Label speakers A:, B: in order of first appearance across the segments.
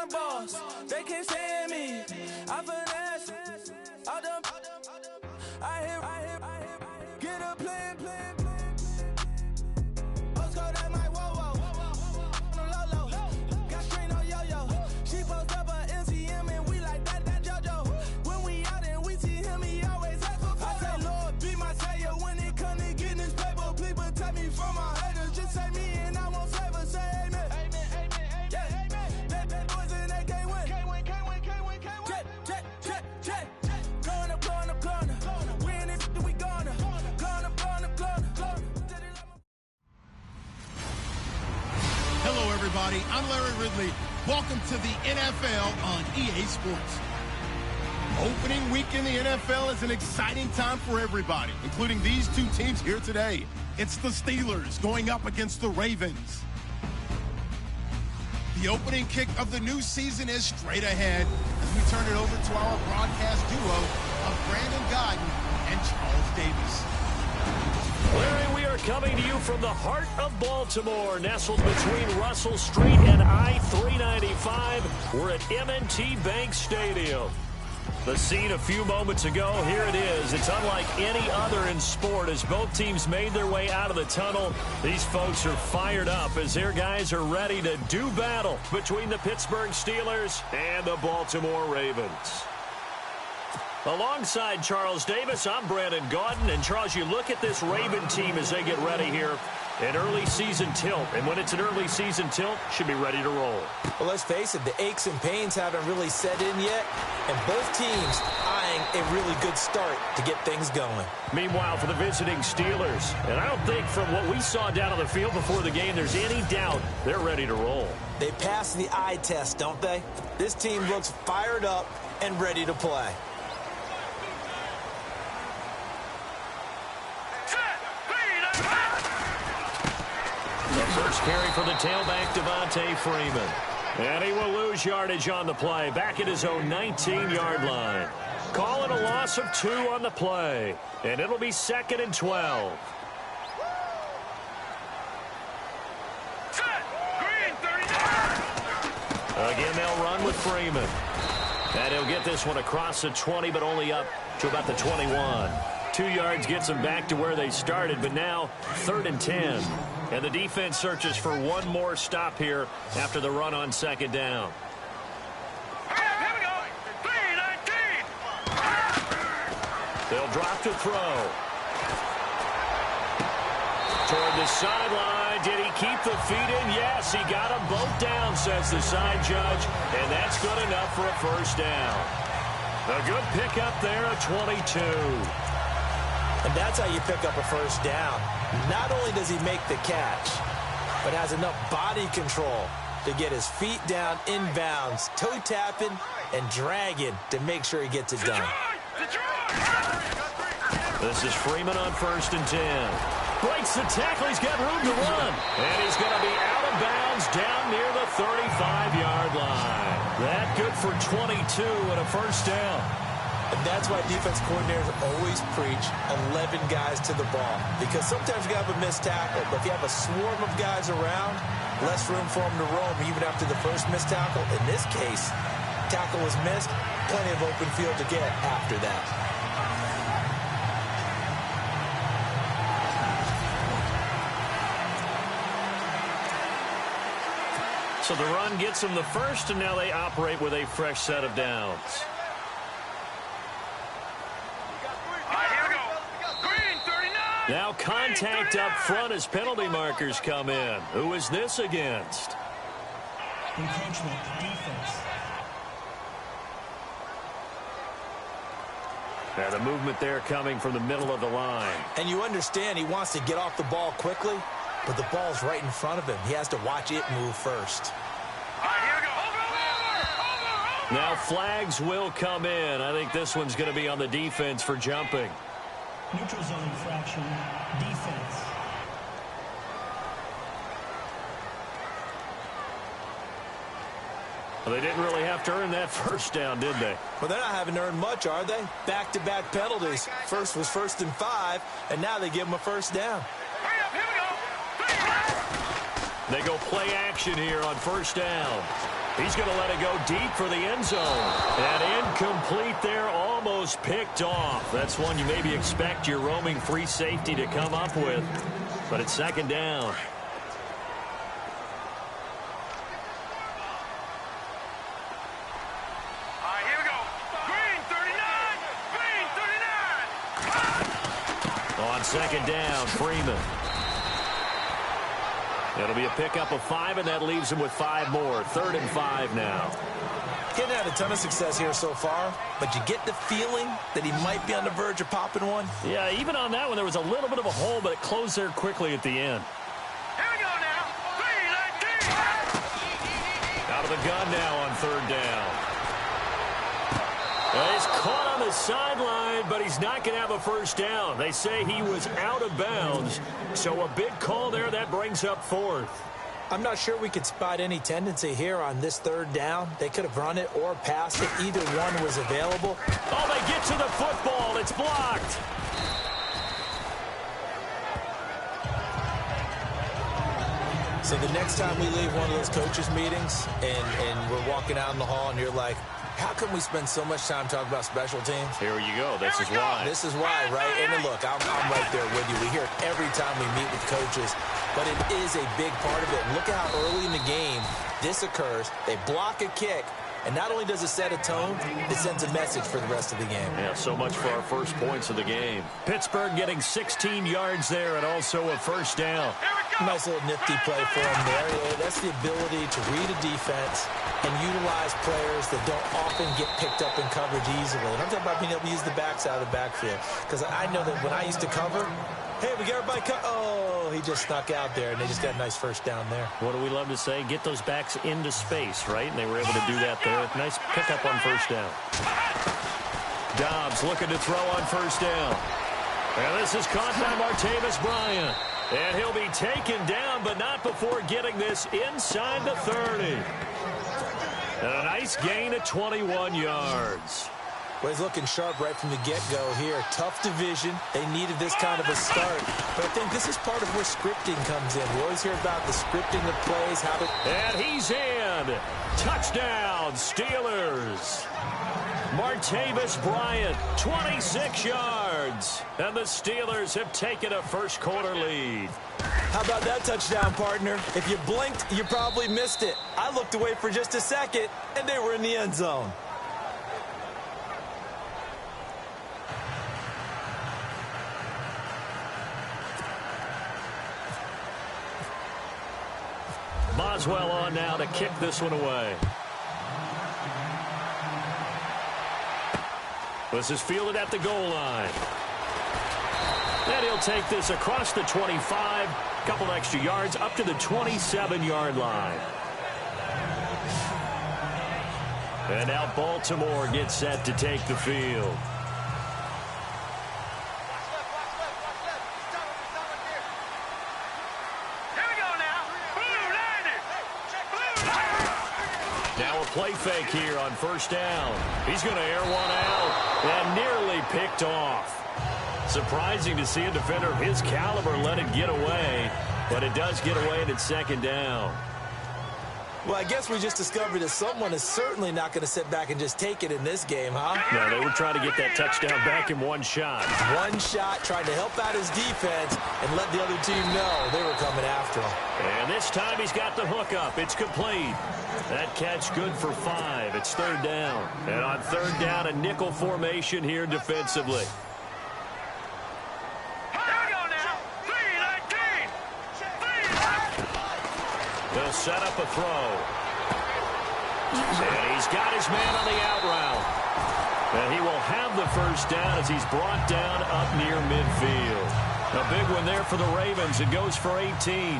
A: a boss. They can't stand me. I finesse. I done. I hit. Get a plan. Postcode at my whoa. Low. Got strain on yo-yo. She post up a MCM and we like that JoJo. When we out and we see him, he always ask for photo. I say, Lord, be my savior when it come to getting this paper. Please protect me from my haters. Just say me and I won't save her. Say amen. Yeah. Bad boys and they can't win. Jet. Going up. We in it, we gonna. Gonna.
B: Hello, everybody. I'm Larry Ridley. Welcome to the NFL on EA Sports. Opening week in the NFL is an exciting time for everybody, including these two teams here today. It's the Steelers going up against the Ravens. The opening kick of the new season is straight ahead as we turn it over to our broadcast duo of Brandon Godden and Charles Davis.
C: Larry, we are coming to you from the heart of Baltimore, nestled between Russell Street and I-395. We're at M&T Bank Stadium. The scene a few moments ago, here it is. It's unlike any other in sport as both teams made their way out of the tunnel. These folks are fired up as their guys are ready to do battle between the Pittsburgh Steelers and the Baltimore Ravens. Alongside Charles Davis, I'm Brandon Gaudin. And, Charles, you look at this Raven team as they get ready here. An early season tilt. And when it's an early season tilt, should be ready to roll.
D: Well, let's face it, the aches and pains haven't really set in yet. And both teams eyeing a really good start to get things going.
C: Meanwhile, for the visiting Steelers, and I don't think from what we saw down on the field before the game, there's any doubt they're ready to roll.
D: They pass the eye test, don't they? This team looks fired up and ready to play.
C: The first carry for the tailback, Devontae Freeman. And he will lose yardage on the play, back at his own 19-yard line. Calling a loss of 2 on the play. And it'll be 2nd and 12. Again, they'll run with Freeman. And he'll get this one across the 20, but only up to about the 21. 2 yards gets them back to where they started, but now 3rd and 10. And the defense searches for one more stop here after the run on 2nd down.
E: Here we go. 3-19.
C: They'll drop to throw. Toward the sideline. Did he keep the feet in? Yes, he got them both down, says the side judge. And that's good enough for a first down. A good pickup there at 22.
D: And that's how you pick up a first down. Not only does he make the catch, but has enough body control to get his feet down inbounds, toe tapping and dragging to make sure he gets it done.
C: This is Freeman on 1st and 10. Breaks the tackle. He's got room to run. And he's going to be out of bounds down near the 35-yard line. That good for 22 and a first down.
D: And that's why defense coordinators always preach 11 guys to the ball. Because sometimes you have a missed tackle, but if you have a swarm of guys around, less room for them to roam even after the first missed tackle. In this case, tackle was missed, plenty of open field to get after that.
C: So the run gets them the first, and now they operate with a fresh set of downs. Now contact up front as penalty markers come in. Who is this against?
F: Encroachment, defense.
C: Now the movement there coming from the middle of the line.
D: And you understand he wants to get off the ball quickly, but the ball's right in front of him. He has to watch it move first.
C: Now flags will come in. I think this one's going to be on the defense for jumping.
F: Neutral zone infraction, defense.
C: Well, they didn't really have to earn that first down, did they?
D: Well, they're not having to earn much, are they? Back-to-back penalties. First was 1st and 5, and now they give them a first down.
C: They go play action here on 1st down. He's going to let it go deep for the end zone. And incomplete there, almost picked off. That's one you maybe expect your roaming free safety to come up with. But it's second down.
E: All right, here we go. Green 39. Green 39.
C: On second down, Freeman. It'll be a pickup of 5, and that leaves him with 5 more. 3rd and 5 now.
D: Getting had a ton of success here so far, but you get the feeling that he might be on the verge of popping one.
C: Yeah, even on that one, there was a little bit of a hole, but it closed there quickly at the end.
E: Here we go now. 3-19.
C: Out of the gun now on 3rd down. He's caught on the sideline, but he's not going to have a first down. They say he was out of bounds, so a big call there. That brings up 4th.
D: I'm not sure we could spot any tendency here on this 3rd down. They could have run it or passed it. Either one was available.
C: Oh, they get to the football. It's blocked.
D: So the next time we leave one of those coaches' meetings and we're walking out in the hall and you're like, how come we spend so much time talking about special teams?
C: Here you go. This is why.
D: This is why, right? And look, I'm right there with you. We hear it every time we meet with coaches, but it is a big part of it. And look at how early in the game this occurs. They block a kick, and not only does it set a tone, it sends a message for the rest of the game.
C: Yeah, so much for our first points of the game. Pittsburgh getting 16 yards there and also a first down.
D: Nice little nifty play for him there. That's the ability to read a defense and utilize players that don't often get picked up in coverage easily. And I'm talking about being able to use the backs out of the backfield. Because I know that when I used to cover, hey, we got everybody oh, he just snuck out there, and they just got a nice first down there.
C: What do we love to say? Get those backs into space, right? And they were able to do that there. Nice pickup on first down. Dobbs looking to throw on first down. And this is caught by Martavis Bryant. And he'll be taken down, but not before getting this inside the 30. And a nice gain of 21 yards.
D: Well, he's looking sharp right from the get-go here. Tough division. They needed this kind of a start. But I think this is part of where scripting comes in. We always hear about the scripting of plays.
C: And he's in. Touchdown, Steelers. Martavis Bryant, 26 yards. And the Steelers have taken a first-quarter lead.
D: How about that touchdown, partner? If you blinked, you probably missed it. I looked away for just a second, and they were in the end zone.
C: Boswell on now to kick this one away. This is fielded at the goal line. And he'll take this across the 25, couple extra yards up to the 27-yard line. And now Baltimore gets set to take the field. Now a play fake here on first down. He's going to air one out and nearly picked off. Surprising to see a defender of his caliber let it get away, but it does get away and it's second down.
D: Well, I guess we just discovered that someone is certainly not going to sit back and just take it in this game, huh?
C: No, they were trying to get that touchdown back in one shot.
D: One shot, trying to help out his defense and let the other team know they were coming after him.
C: And this time he's got the hook up. It's complete. That catch good for 5. It's third down. And on third down, a nickel formation here defensively. They'll set up a throw. And he's got his man on the out route. And he will have the first down as he's brought down up near midfield. A big one there for the Ravens. It goes for 18.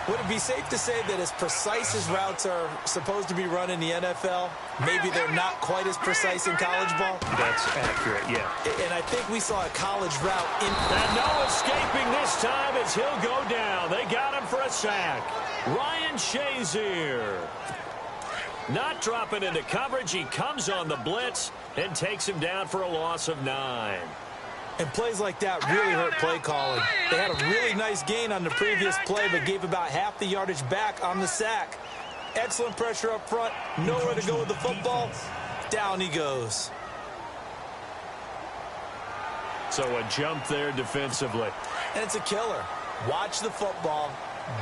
D: Would it be safe to say that as precise as routes are supposed to be run in the NFL, maybe they're not quite as precise in college ball?
C: That's accurate, yeah.
D: And I think we saw a college route in...
C: And no escaping this time as he'll go down. They got him for a sack. Ryan Shazier. Not dropping into coverage. He comes on the blitz and takes him down for a loss of 9.
D: And plays like that really hurt play calling. They had a really nice gain on the previous play, but gave about half the yardage back on the sack. Excellent pressure up front. Nowhere to go with the football. Down he goes.
C: So a jump there defensively.
D: And it's a killer. Watch the football.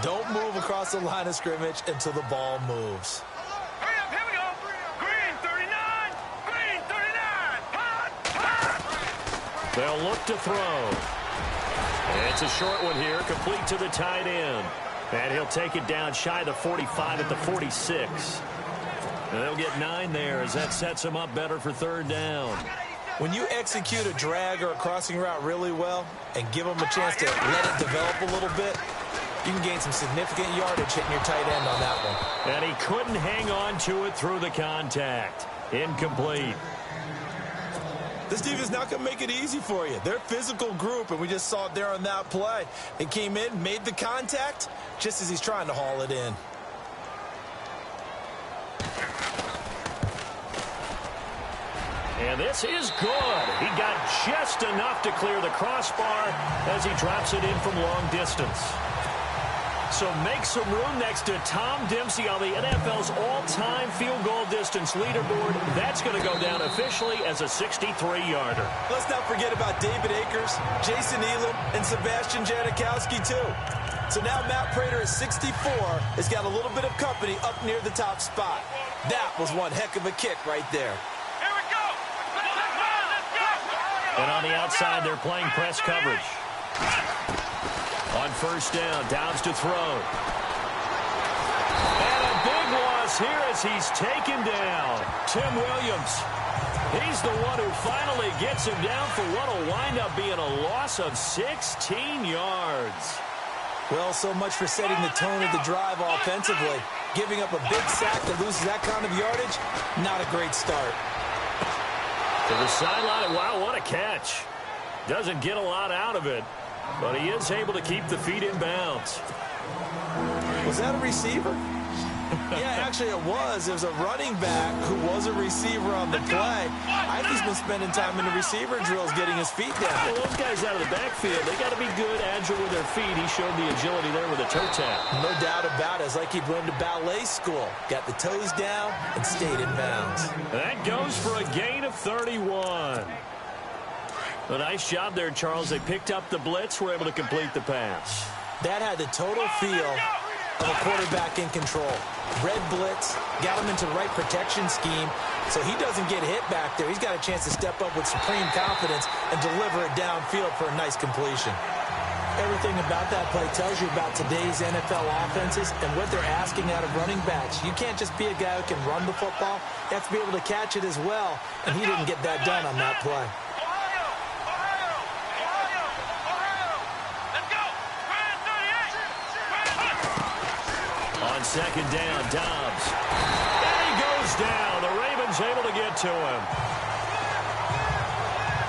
D: Don't move across the line of scrimmage until the ball moves.
E: Hurry up, here we go. Green 39. Green 39. Hot, hot.
C: They'll look to throw. It's a short one here, complete to the tight end. And he'll take it down shy of the 45 at the 46. And they'll get 9 there as that sets him up better for third down.
D: When you execute a drag or a crossing route really well and give them a chance to let it develop a little bit, you can gain some significant yardage hitting your tight end on that one.
C: And he couldn't hang on to it through the contact. Incomplete.
D: This defense is not going to make it easy for you. They're a physical group, and we just saw it there on that play. It came in, made the contact, just as he's trying to haul it in.
C: And this is good. He got just enough to clear the crossbar as he drops it in from long distance. So make some room next to Tom Dempsey on the NFL's all-time field goal distance leaderboard. That's going to go down officially as a 63-yarder.
D: Let's not forget about David Akers, Jason Elam, and Sebastian Janikowski, too. So now Matt Prater at 64 has got a little bit of company up near the top spot. That was one heck of a kick right there.
E: Here we go. Let's go.
C: And on the outside, they're playing press coverage. On first down, Downs to throw. And a big loss here as he's taken down. Tim Williams. He's the one who finally gets him down for what will wind up being a loss of 16 yards.
D: Well, so much for setting the tone of the drive offensively. Giving up a big sack that loses that kind of yardage, not a great start.
C: To the sideline, wow, what a catch. Doesn't get a lot out of it, but he is able to keep the feet in bounds.
D: Was that a receiver? Yeah, actually it was. There was a running back who was a receiver on the play. I think he's been spending time in the receiver drills getting his feet down.
C: Well, those guys out of the backfield, they got to be good, agile with their feet. He showed the agility there with a toe tap.
D: No doubt about it. It's like he'd run to ballet school. Got the toes down and stayed in bounds.
C: That goes for a gain of 31. A nice job there, Charles. They picked up the blitz, were able to complete the pass.
D: That had the total feel of a quarterback in control. Red blitz, got him into the right protection scheme, so he doesn't get hit back there. He's got a chance to step up with supreme confidence and deliver it downfield for a nice completion. Everything about that play tells you about today's NFL offenses and what they're asking out of running backs. You can't just be a guy who can run the football. You have to be able to catch it as well, and he didn't get that done on that play.
C: On second down, Dobbs. And he goes down. The Ravens able to get to him.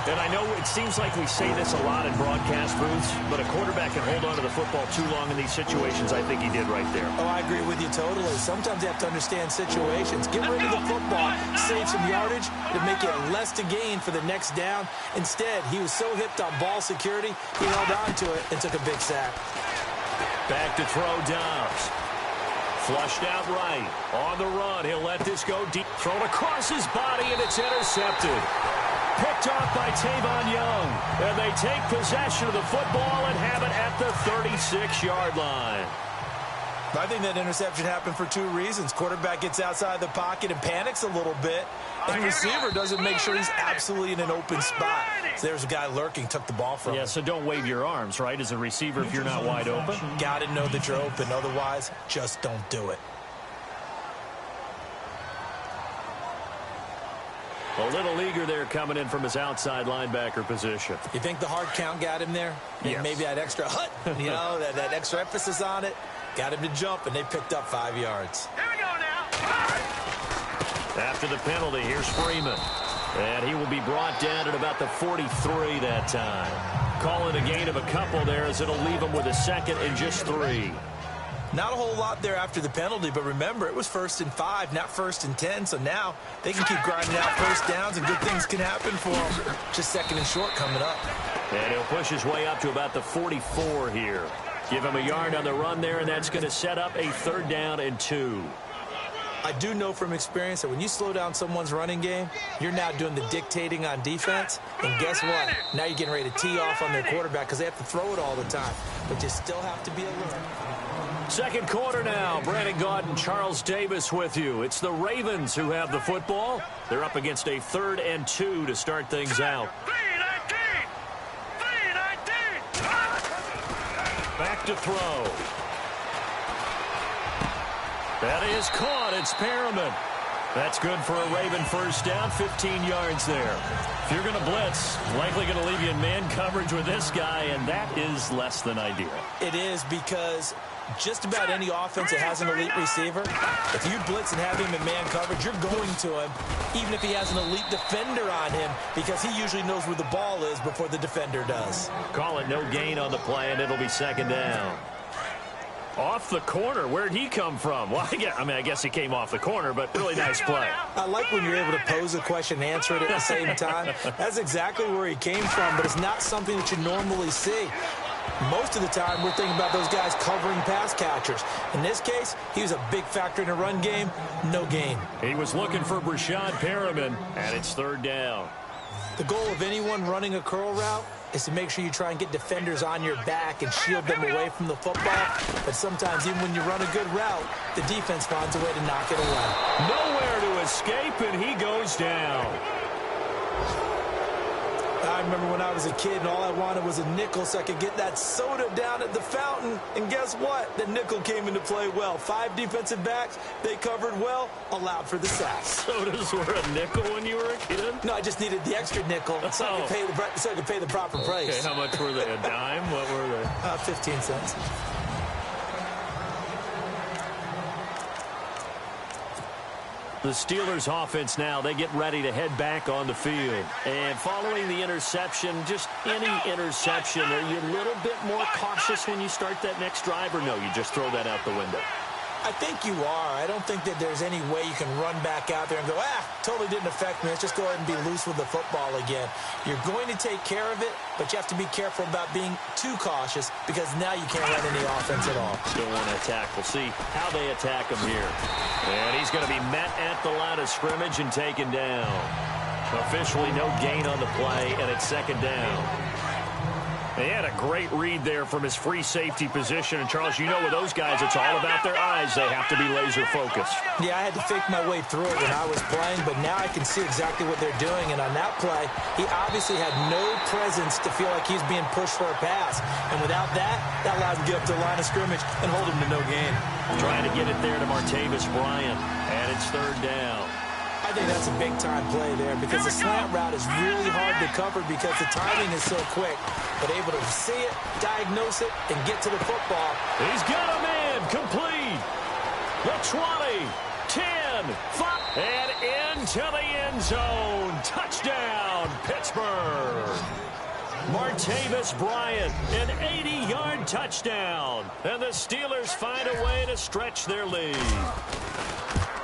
C: And I know it seems like we say this a lot in broadcast booths, but a quarterback can hold on to the football too long in these situations. I think he did right there.
D: Oh, I agree with you totally. Sometimes you have to understand situations. Get rid of the football, save some yardage to make it less to gain for the next down. Instead, he was so hipped on ball security, he held on to it and took a big sack.
C: Back to throw, Dobbs. Flushed out right. On the run, he'll let this go deep. Thrown across his body, and it's intercepted. Picked off by Tavon Young. And they take possession of the football and have it at the 36-yard line.
D: I think that interception happened for two reasons. Quarterback gets outside the pocket and panics a little bit. And receiver doesn't make sure he's absolutely in an open spot. So there's a guy lurking, took the ball from him.
C: Yeah, so don't wave your arms, right, as a receiver if you're not wide open.
D: Got to know that you're open. Otherwise, just don't do it.
C: A little eager there coming in from his outside linebacker position.
D: You think the hard count got him there?
C: Yes.
D: Maybe that extra that extra emphasis on it. Got him to jump, and they picked up 5 yards.
E: Here we go now.
C: After the penalty, here's Freeman. And he will be brought down at about the 43 that time. Call it a gain of a couple there as it'll leave him with a second and just 3.
D: Not a whole lot there after the penalty, but remember, it was 1st and 5, not 1st and 10, so now they can keep grinding out first downs and good things can happen for them. Just 2nd and short coming up.
C: And he'll push his way up to about the 44 here. Give him a yard on the run there, and that's going to set up a 3rd down and 2.
D: I do know from experience that when you slow down someone's running game, you're now doing the dictating on defense. And guess what? Now you're getting ready to tee off on their quarterback because they have to throw it all the time. But you still have to be alert.
C: Second quarter now. Brandon Gaudin, Charles Davis with you. It's the Ravens who have the football. They're up against a 3rd and 2 to start things out.
E: 3-19.
C: Back to throw. That is caught. It's Perriman. That's good for a Raven first down, 15 yards there. If you're going to blitz, likely going to leave you in man coverage with this guy, and that is less than ideal.
D: It is because just about any offense that has an elite receiver, if you blitz and have him in man coverage, you're going to him, even if he has an elite defender on him, because he usually knows where the ball is before the defender does.
C: Call it no gain on the play, and it'll be second down. Off the corner. Where'd he come from? Well, I guess he came off the corner, but really nice play.
D: I like when you're able to pose a question and answer it at the same time. That's exactly where he came from, but it's not something that you normally see. Most of the time, we're thinking about those guys covering pass catchers. In this case, he was a big factor in the run game. No gain.
C: He was looking for Brashad Perriman, and it's 3rd down.
D: The goal of anyone running a curl route is to make sure you try and get defenders on your back and shield them away from the football. But sometimes, even when you run a good route, the defense finds a way to knock it away.
C: Nowhere to escape, and he goes down.
D: I remember when I was a kid and all I wanted was a nickel so I could get that soda down at the fountain. And guess what? The nickel came into play well. 5 defensive backs, they covered well, allowed for the sack.
C: Sodas were a nickel when you were a kid?
D: No, I just needed the extra nickel so I could pay the proper price.
C: Okay, how much were they? A dime? What were they?
D: 15 cents.
C: The Steelers offense now, they get ready to head back on the field. And following the interception, just any interception, are you a little bit more cautious when you start that next drive, or no, you just throw that out the window?
D: I think you are. I don't think that there's any way you can run back out there and go, totally didn't affect me. Let's just go ahead and be loose with the football again. You're going to take care of it, but you have to be careful about being too cautious because now you can't run any offense at all.
C: Still want to attack. We'll see how they attack him here. And he's going to be met at the line of scrimmage and taken down. Officially no gain on the play, and it's second down. He had a great read there from his free safety position. And, Charles, you know with those guys, it's all about their eyes. They have to be laser-focused.
D: Yeah, I had to fake my way through it when I was playing, but now I can see exactly what they're doing. And on that play, he obviously had no presence to feel like he's being pushed for a pass. And without that allowed him to get up to the line of scrimmage and hold him to no gain.
C: Trying to get it there to Martavis Bryant. And it's 3rd down.
D: I think that's a big-time play there because the slant route is really hard to cover because the timing is so quick. But able to see it, diagnose it, and get to the football.
C: He's got a man complete. The 20, 10, 5, and into the end zone. Touchdown, Pittsburgh. Martavis Bryant, an 80-yard touchdown. And the Steelers find a way to stretch their lead.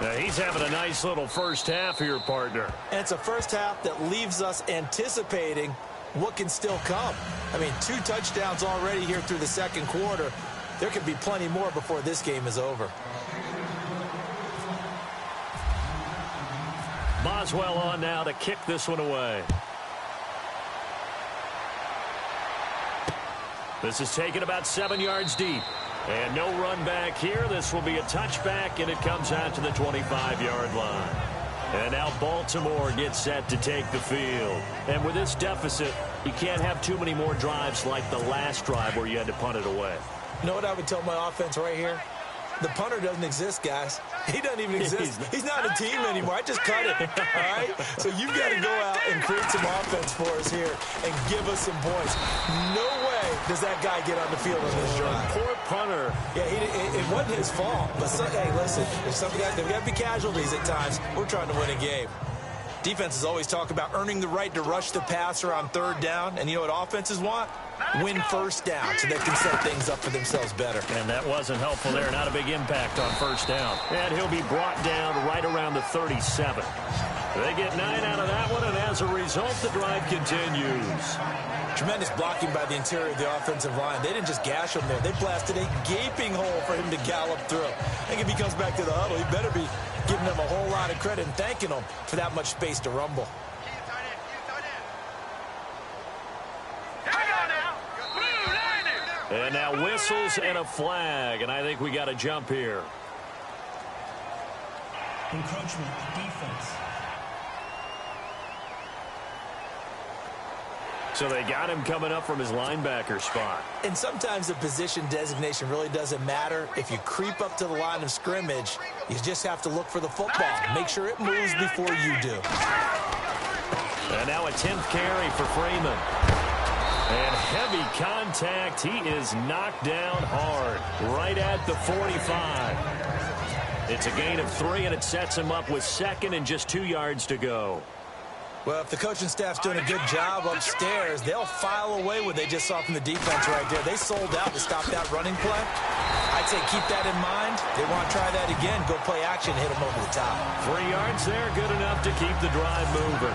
C: Now, he's having a nice little first half here, partner.
D: And it's a first half that leaves us anticipating what can still come. I mean, 2 touchdowns already here through the second quarter. There could be plenty more before this game is over.
C: Boswell on now to kick this one away. This is taken about 7 yards deep. And no run back here. This will be a touchback, and it comes out to the 25-yard line. And now Baltimore gets set to take the field. And with this deficit, you can't have too many more drives like the last drive where you had to punt it away.
D: You know what I would tell my offense right here? The punter doesn't exist, guys. He doesn't even exist. He's not a team anymore. I just cut it, all right? So you've got to go out and create some offense for us here and give us some points. No way does that guy get on the field on this drive.
C: Poor punter.
D: Yeah, it wasn't his fault. But, hey, listen, there's some guys, there got to be casualties at times. We're trying to win a game. Defenses always talk about earning the right to rush the passer on 3rd down. And you know what offenses want? Win first down so they can set things up for themselves better.
C: And that wasn't helpful there. Not a big impact on first down. And he'll be brought down right around the 37. They get 9 out of that one, and as a result, the drive continues.
D: Tremendous blocking by the interior of the offensive line. They didn't just gash him there. They blasted a gaping hole for him to gallop through. I think if he comes back to the huddle, he better be giving them a whole lot of credit and thanking them for that much space to rumble.
C: And now whistles and a flag, and I think we got a jump here.
F: Encroachment, defense.
C: So they got him coming up from his linebacker spot.
D: And sometimes the position designation really doesn't matter. If you creep up to the line of scrimmage, you just have to look for the football. Make sure it moves before you do.
C: And now a 10th carry for Freeman. And heavy contact. He is knocked down hard right at the 45. It's a gain of 3, and it sets him up with 2nd and just 2 yards to go.
D: Well, if the coaching staff's doing a good job upstairs, they'll file away what they just saw from the defense right there. They sold out to stop that running play. I'd say keep that in mind. They want to try that again. Go play action, hit them over the top.
C: 3 yards there, good enough to keep the drive moving.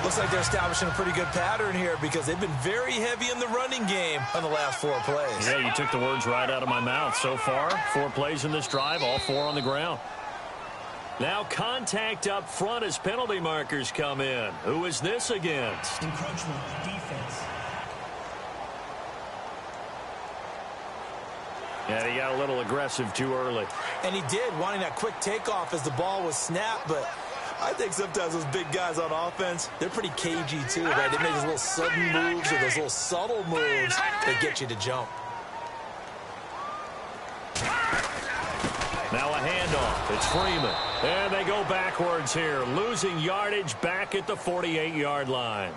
D: Looks like they're establishing a pretty good pattern here because they've been very heavy in the running game on the last 4 plays.
C: Yeah, you took the words right out of my mouth. So far, 4 plays in this drive, all 4 on the ground. Now contact up front as penalty markers come in. Who is this against?
F: Encroachment, defense.
C: Yeah, he got a little aggressive too early.
D: And he did, wanting that quick takeoff as the ball was snapped, but I think sometimes those big guys on offense, they're pretty cagey too, right? They make those little sudden moves or those little subtle moves that get you to jump.
C: Now a handoff. It's Freeman. And they go backwards here, losing yardage back at the 48-yard line.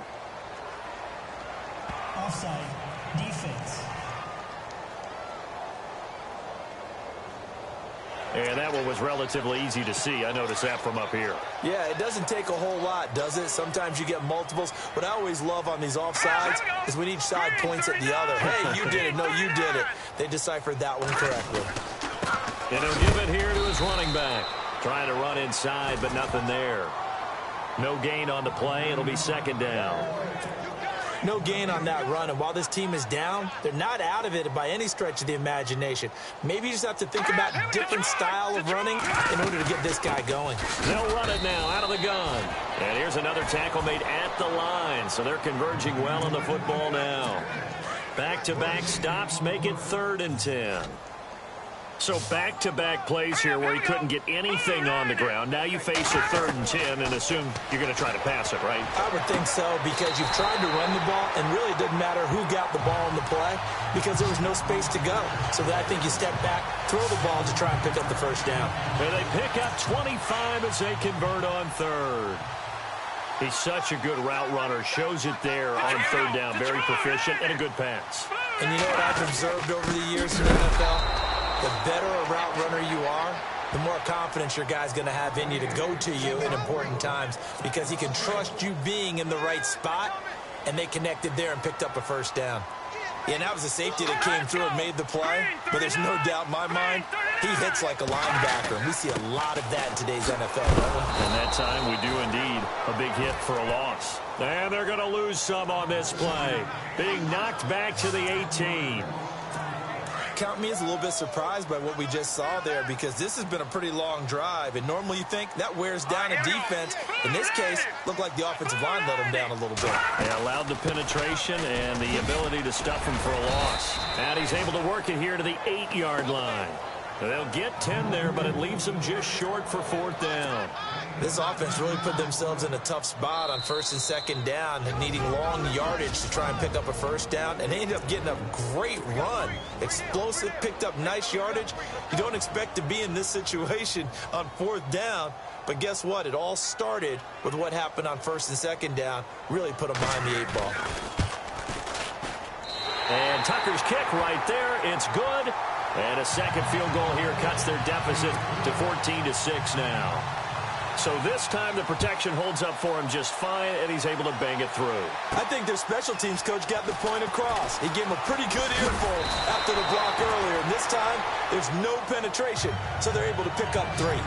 F: Offside, defense.
C: And that one was relatively easy to see. I noticed that from up here.
D: Yeah, it doesn't take a whole lot, does it? Sometimes you get multiples. What I always love on these offsides is when each side points at the other. Hey, you did it. No, you did it. They deciphered that one correctly.
C: And he'll give it here to his running back. Trying to run inside, but nothing there. No gain on the play. It'll be 2nd down.
D: No gain on that run, and while this team is down, they're not out of it by any stretch of the imagination. Maybe you just have to think about a different style of running in order to get this guy going.
C: They'll run it now out of the gun. And here's another tackle made at the line, so they're converging well on the football now. Back-to-back stops make it 3rd and 10. So back-to-back plays here where he couldn't get anything on the ground. Now you face a 3rd and 10 and assume you're going to try to pass it, right?
D: I would think so because you've tried to run the ball, and really it doesn't matter who got the ball in the play because there was no space to go. So I think you step back, throw the ball to try and pick up the 1st down.
C: And they pick up 25 as they convert on 3rd. He's such a good route runner. Shows it there on 3rd down. Very proficient and a good pass.
D: And you know what I've observed over the years in the NFL? The better a route runner you are, the more confidence your guy's going to have in you to go to you in important times because he can trust you being in the right spot, and they connected there and picked up a 1st down. Yeah, and that was a safety that came through and made the play, but there's no doubt in my mind he hits like a linebacker, and we see a lot of that in today's NFL.
C: And that time we do indeed a big hit for a loss. And they're going to lose some on this play, being knocked back to the 18.
D: Count me as a little bit surprised by what we just saw there because this has been a pretty long drive, and normally you think that wears down a defense. In this case, looked like the offensive line let them down a little bit.
C: They allowed the penetration and the ability to stuff him for a loss. And he's able to work it here to the 8-yard line. They'll get 10 there, but it leaves them just short for 4th down.
D: This offense really put themselves in a tough spot on 1st and 2nd down, needing long yardage to try and pick up a 1st down, and they ended up getting a great run. Explosive, picked up nice yardage. You don't expect to be in this situation on 4th down, but guess what? It all started with what happened on 1st and 2nd down. Really put them behind the 8 ball.
C: And Tucker's kick right there. It's good. And a 2nd field goal here cuts their deficit to 14-6 now. So this time the protection holds up for him just fine, and he's able to bang it through.
D: I think their special teams coach got the point across. He gave him a pretty good earful after the block earlier. And this time, there's no penetration, so they're able to pick up 3.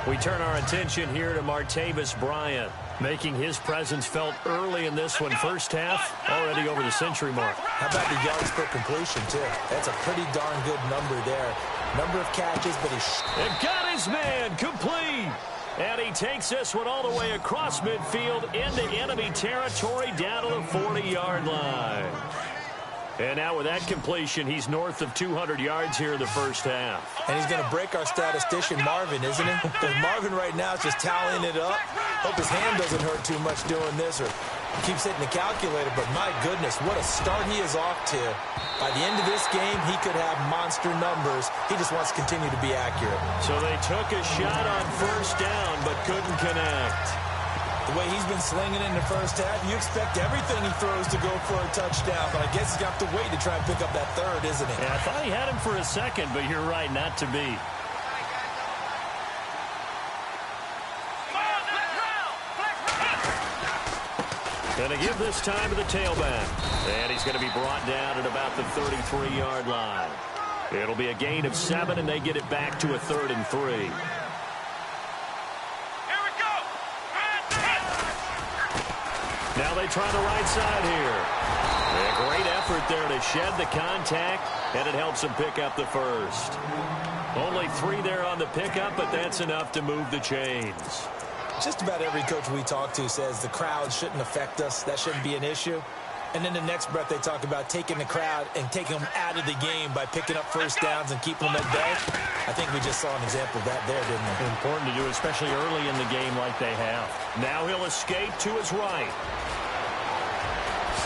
C: We turn our attention here to Martavis Bryant, making his presence felt early in this one. First half, already over the century mark.
D: How about the yards per completion, too? That's a pretty darn good number there. Number of catches, but
C: And got his man complete. And he takes this one all the way across midfield into enemy territory down to the 40-yard line. And now with that completion, he's north of 200 yards here in the first half.
D: And he's going to break our statistician, Marvin, isn't he? Because Marvin right now is just tallying it up. Hope his hand doesn't hurt too much doing this or keeps hitting the calculator. But my goodness, what a start he is off to. By the end of this game, he could have monster numbers. He just wants to continue to be accurate.
C: So they took a shot on first down but couldn't connect.
D: The way he's been slinging in the first half, you expect everything he throws to go for a touchdown. But I guess he's got to wait to try and pick up that third, isn't he?
C: Yeah, I thought he had him for a second, but you're right, not to be. Going to give this time to the tailback. And he's going to be brought down at about the 33-yard line. It'll be a gain of 7, and they get it back to a 3rd and 3. Now they try the right side here. A great effort there to shed the contact, and it helps him pick up the first. Only 3 there on the pickup, but that's enough to move the chains.
D: Just about every coach we talk to says the crowd shouldn't affect us. That shouldn't be an issue. And then the next breath they talk about taking the crowd and taking them out of the game by picking up first downs and keeping them at bay. I think we just saw an example of that there, didn't we?
C: Important to do, especially early in the game like they have. Now he'll escape to his right.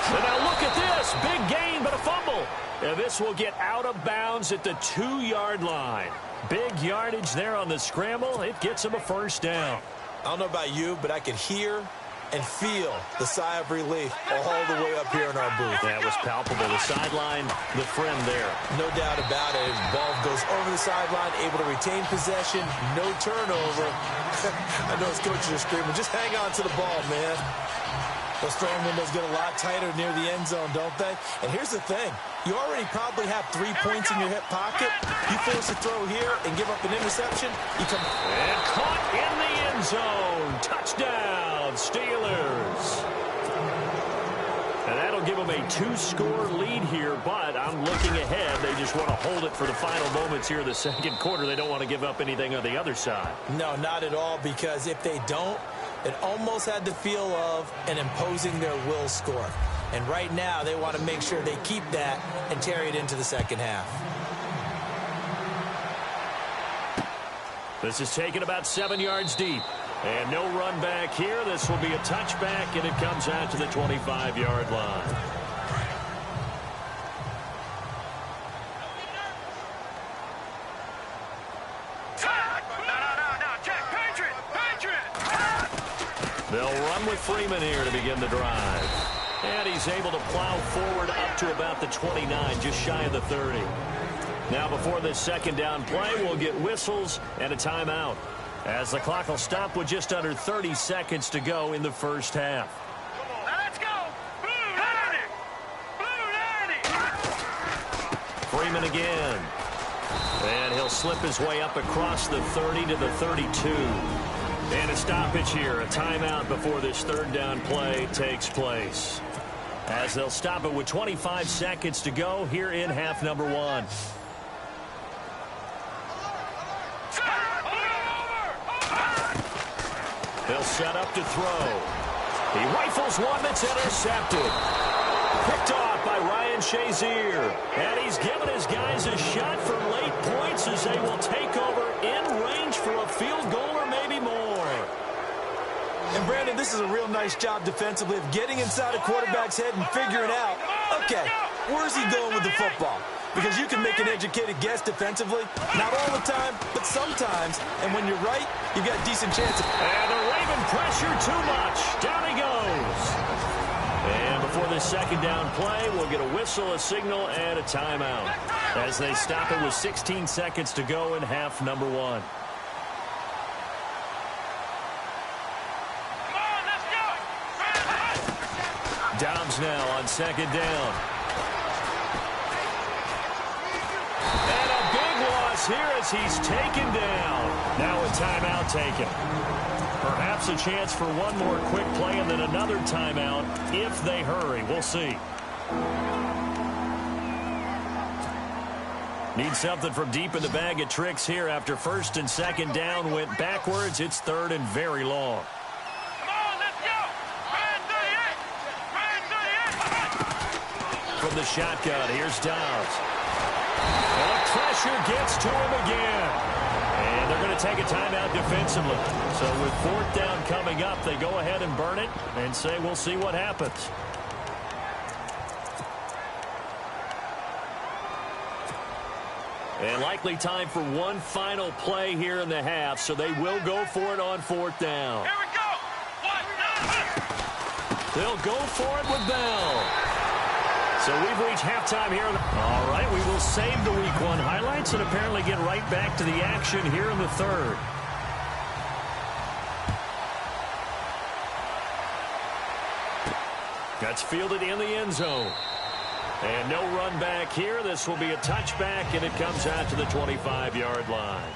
C: And now look at this. Big gain, but a fumble. And this will get out of bounds at the 2-yard line. Big yardage there on the scramble. It gets him a first down.
D: I don't know about you, but I could hear and feel the sigh of relief all the way up here in our booth.
C: That was palpable. The sideline, the friend there.
D: No doubt about it. The ball goes over the sideline, able to retain possession, no turnover. I know his coaches are screaming, just hang on to the ball, man. Those throwing windows get a lot tighter near the end zone, don't they? And here's the thing. You already probably have 3 points in your hip pocket. You force a throw here and give up an interception, you come...
C: And caught in the end zone. Touchdown, Steelers. And that'll give them a 2-score lead here, but I'm looking ahead. They just want to hold it for the final moments here in the second quarter. They don't want to give up anything on the other side.
D: No, not at all, because if they don't, it almost had the feel of an imposing their will score. And right now, they want to make sure they keep that and carry it into the second half.
C: This is taken about 7 yards deep. And no run back here. This will be a touchback, and it comes out to the 25-yard line. They'll run with Freeman here to begin the drive. And he's able to plow forward up to about the 29, just shy of the 30. Now before this second down play, we'll get whistles and a timeout, as the clock will stop with just under 30 seconds to go in the first half.
E: Now let's go. Blue 90. Blue 90.
C: Freeman again. And he'll slip his way up across the 30 to the 32. And a stoppage here, a timeout before this third down play takes place, as they'll stop it with 25 seconds to go here in half number 1. He'll set up to throw. He rifles one that's intercepted. Picked off by Ryan Shazier. And he's given his guys a shot for late points as they will take over in range for a field goal or maybe more.
D: And Brandon, this is a real nice job defensively of getting inside a quarterback's head and figuring out, okay, where's he going with the football? Because you can make an educated guess defensively, not all the time, but sometimes. And when you're right, you've got a decent chance.
C: And the Raven pressure too much. Down he goes. And before this second down play, we'll get a whistle, a signal, and a timeout, as they stop it with 16 seconds to go in half number 1. Dobbs now on second down. And a big loss here as he's taken down. Now a timeout taken. Perhaps a chance for one more quick play and then another timeout if they hurry. We'll see. Need something from deep in the bag of tricks here after first and second down went backwards. It's third and very long.
E: Come on, let's go. Red 38.
C: From the shotgun, here's Dobbs. And the pressure gets to him again. And they're going to take a timeout defensively. So with fourth down coming up, they go ahead and burn it and say we'll see what happens. And likely time for one final play here in the half, so they will go for it on fourth down.
E: Here we go.
C: They'll go for it with Bell. So we've reached halftime here. All right, we will save the Week 1 highlights and apparently get right back to the action here in the third. That's fielded in the end zone. And no run back here. This will be a touchback, and it comes out to the 25-yard line.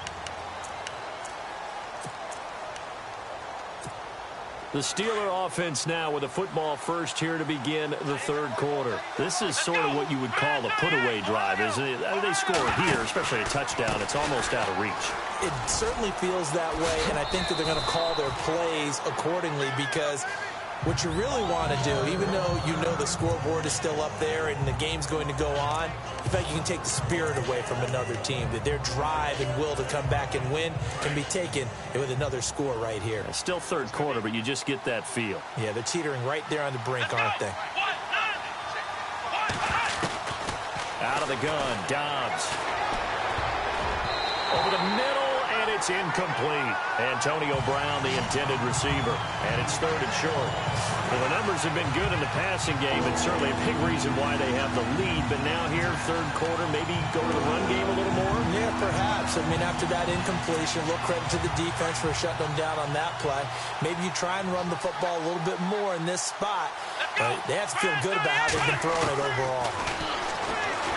C: The Steeler offense now with a football first here to begin the third quarter. This is sort of what you would call a put-away drive, isn't it? They score here, especially a touchdown. It's almost out of reach.
D: It certainly feels that way, and I think that they're going to call their plays accordingly because what you really want to do, even though you know the scoreboard is still up there and the game's going to go on, in fact, you can take the spirit away from another team, that their drive and will to come back and win can be taken with another score right here.
C: It's still third quarter, but you just get that feel.
D: Yeah, they're teetering right there on the brink, aren't they?
C: Out of the gun, Dobbs. Over the middle, and it's incomplete. Antonio Brown, the intended receiver. And it's third and short. Well, the numbers have been good in the passing game, and certainly a big reason why they have the lead. But now here, third quarter, maybe go to the run game a little more?
D: Yeah, perhaps. I mean, after that incompletion, a little credit to the defense for shutting them down on that play. Maybe you try and run the football a little bit more in this spot. But they have to feel good about how they've been throwing it overall.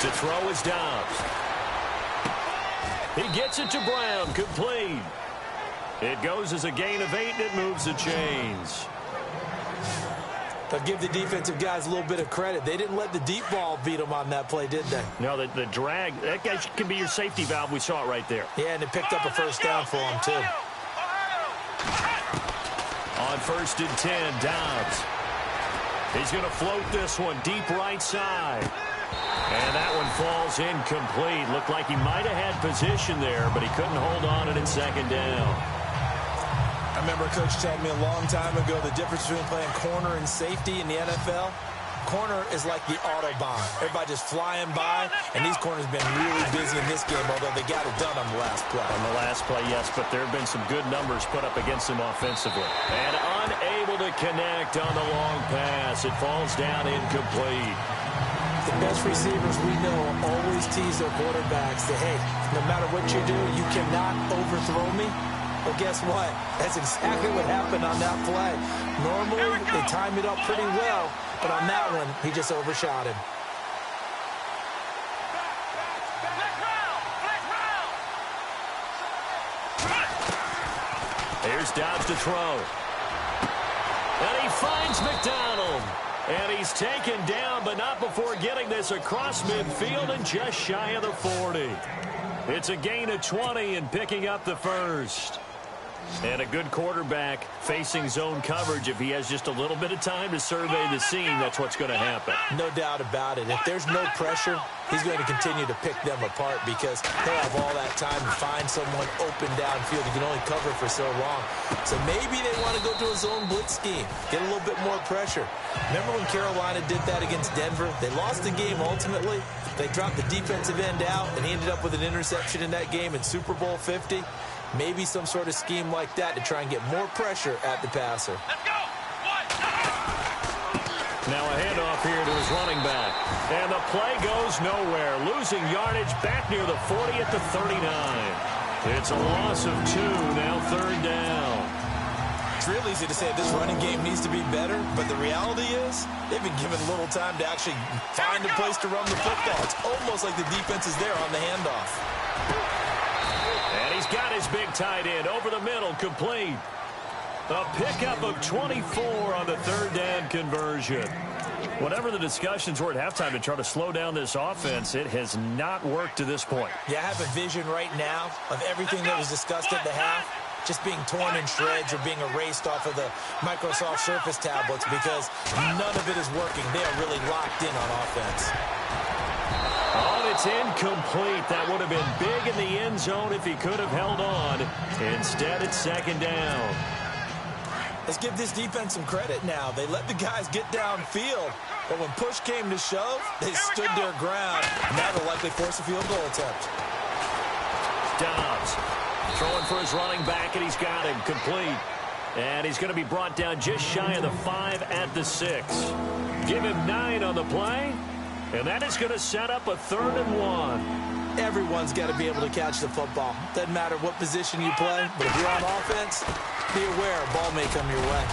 C: To throw is Dobbs. He gets it to Brown, complete. It goes as a gain of 8, and it moves the chains.
D: They'll give the defensive guys a little bit of credit. They didn't let the deep ball beat them on that play, did they?
C: No, the drag, that guy can be your safety valve. We saw it right there.
D: Yeah, and it picked up a first down for them, too.
C: On first and 10, Dobbs. He's going to float this one deep right side. And that one falls incomplete. Looked like he might have had position there, but he couldn't hold on it in second down.
D: I remember Coach telling me a long time ago the difference between playing corner and safety in the NFL. Corner is like the Autobahn. Everybody just flying by, and these corners have been really busy in this game, although they got it done on the last play.
C: On the last play, yes, but there have been some good numbers put up against them offensively. And unable to connect on the long pass. It falls down incomplete.
D: The best receivers we know always tease their quarterbacks that, hey, no matter what you do, you cannot overthrow me. Well, guess what? That's exactly what happened on that play. Normally, they time it up pretty well, but on that one, he just overshot him.
C: Here's Dobbs to throw. And he finds McDonald. And he's taken down, but not before getting this across midfield and just shy of the 40. It's a gain of 20 and picking up the first. And a good quarterback facing zone coverage. If he has just a little bit of time to survey the scene, that's what's going to happen.
D: No doubt about it. If there's no pressure, he's going to continue to pick them apart because he'll have all that time to find someone open downfield. He can only cover for so long. So maybe they want to go to a zone blitz scheme, get a little bit more pressure. Remember when Carolina did that against Denver? They lost the game ultimately. They dropped the defensive end out, and he ended up with an interception in that game in Super Bowl 50. Maybe some sort of scheme like that to try and get more pressure at the passer.
E: Let's go.
C: Now a handoff here to his running back. And the play goes nowhere. Losing yardage back near the 40 at the 39. It's a loss of 2, now third down.
D: It's real easy to say this running game needs to be better, but the reality is they've been given little time to actually find a place to run the football. It's almost like the defense is there on the handoff.
C: He's got his big tight end over the middle, complete. A pickup of 24 on the third down conversion. Whatever the discussions were at halftime to try to slow down this offense, it has not worked to this point.
D: Yeah, I have a vision right now of everything that was discussed at the half just being torn in shreds or being erased off of the Microsoft Surface tablets because none of it is working. They are really locked in on offense.
C: Oh, it's incomplete. That would have been big in the end zone if he could have held on. Instead, it's second down.
D: Let's give this defense some credit now. They let the guys get downfield, but when push came to shove, they stood their ground. Now they'll likely force a field goal attempt.
C: Dobbs throwing for his running back, and he's got him complete. And he's going to be brought down just shy of the 5 at the 6. Give him 9 on the play, and that is going to set up a 3rd and 1.
D: Everyone's got to be able to catch the football. Doesn't matter what position you play, but if you're on offense, be aware a ball may come your way.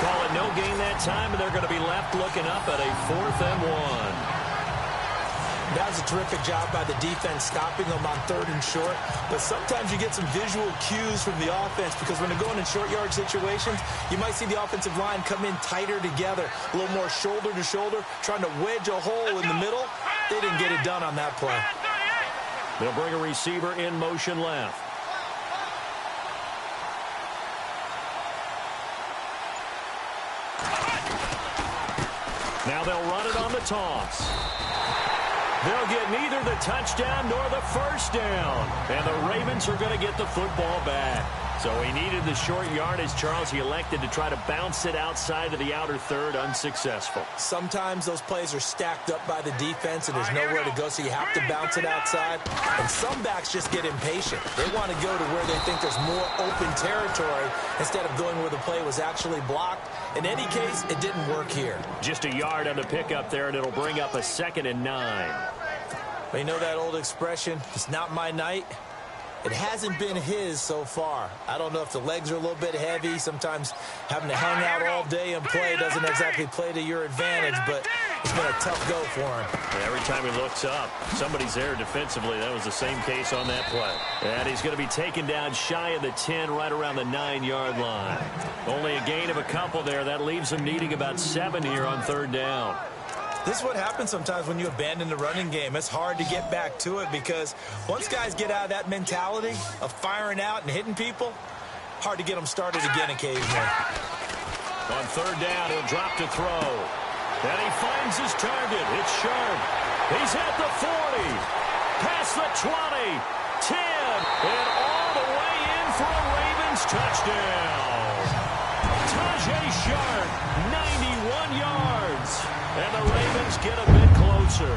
C: Call it no gain that time, and they're going to be left looking up at a 4th and 1.
D: That was a terrific job by the defense stopping them on 3rd and short. But sometimes you get some visual cues from the offense because when they're going in short yard situations, you might see the offensive line come in tighter together, a little more shoulder to shoulder, trying to wedge a hole in the middle. They didn't get it done on that play.
C: They'll bring a receiver in motion left. Now they'll run it on the toss. They'll get neither the touchdown nor the first down. And the Ravens are going to get the football back. So he needed the short yardage, Charles. He elected to try to bounce it outside of the outer third, unsuccessful.
D: Sometimes those plays are stacked up by the defense and there's nowhere to go, so you have to bounce it outside. And some backs just get impatient. They want to go to where they think there's more open territory instead of going where the play was actually blocked. In any case, it didn't work here.
C: Just a yard on the pickup there, and it'll bring up a 2nd and 9.
D: But you know that old expression, it's not my night? It hasn't been his so far. I don't know if the legs are a little bit heavy. Sometimes having to hang out all day and play doesn't exactly play to your advantage, but it's been a tough go for him.
C: And every time he looks up, somebody's there defensively. That was the same case on that play. And he's going to be taken down shy of the 10, right around the 9-yard line. Only a gain of a couple there. That leaves him needing about 7 here on 3rd down.
D: This is what happens sometimes when you abandon the running game. It's hard to get back to it because once guys get out of that mentality of firing out and hitting people, hard to get them started again occasionally.
C: On 3rd down, he'll drop to throw. And he finds his target. It's Sharp. He's at the 40. Past the 20. 10. And all the way in for a Ravens touchdown. Tajay Sharp, 91 yards. And the Ravens get a bit closer.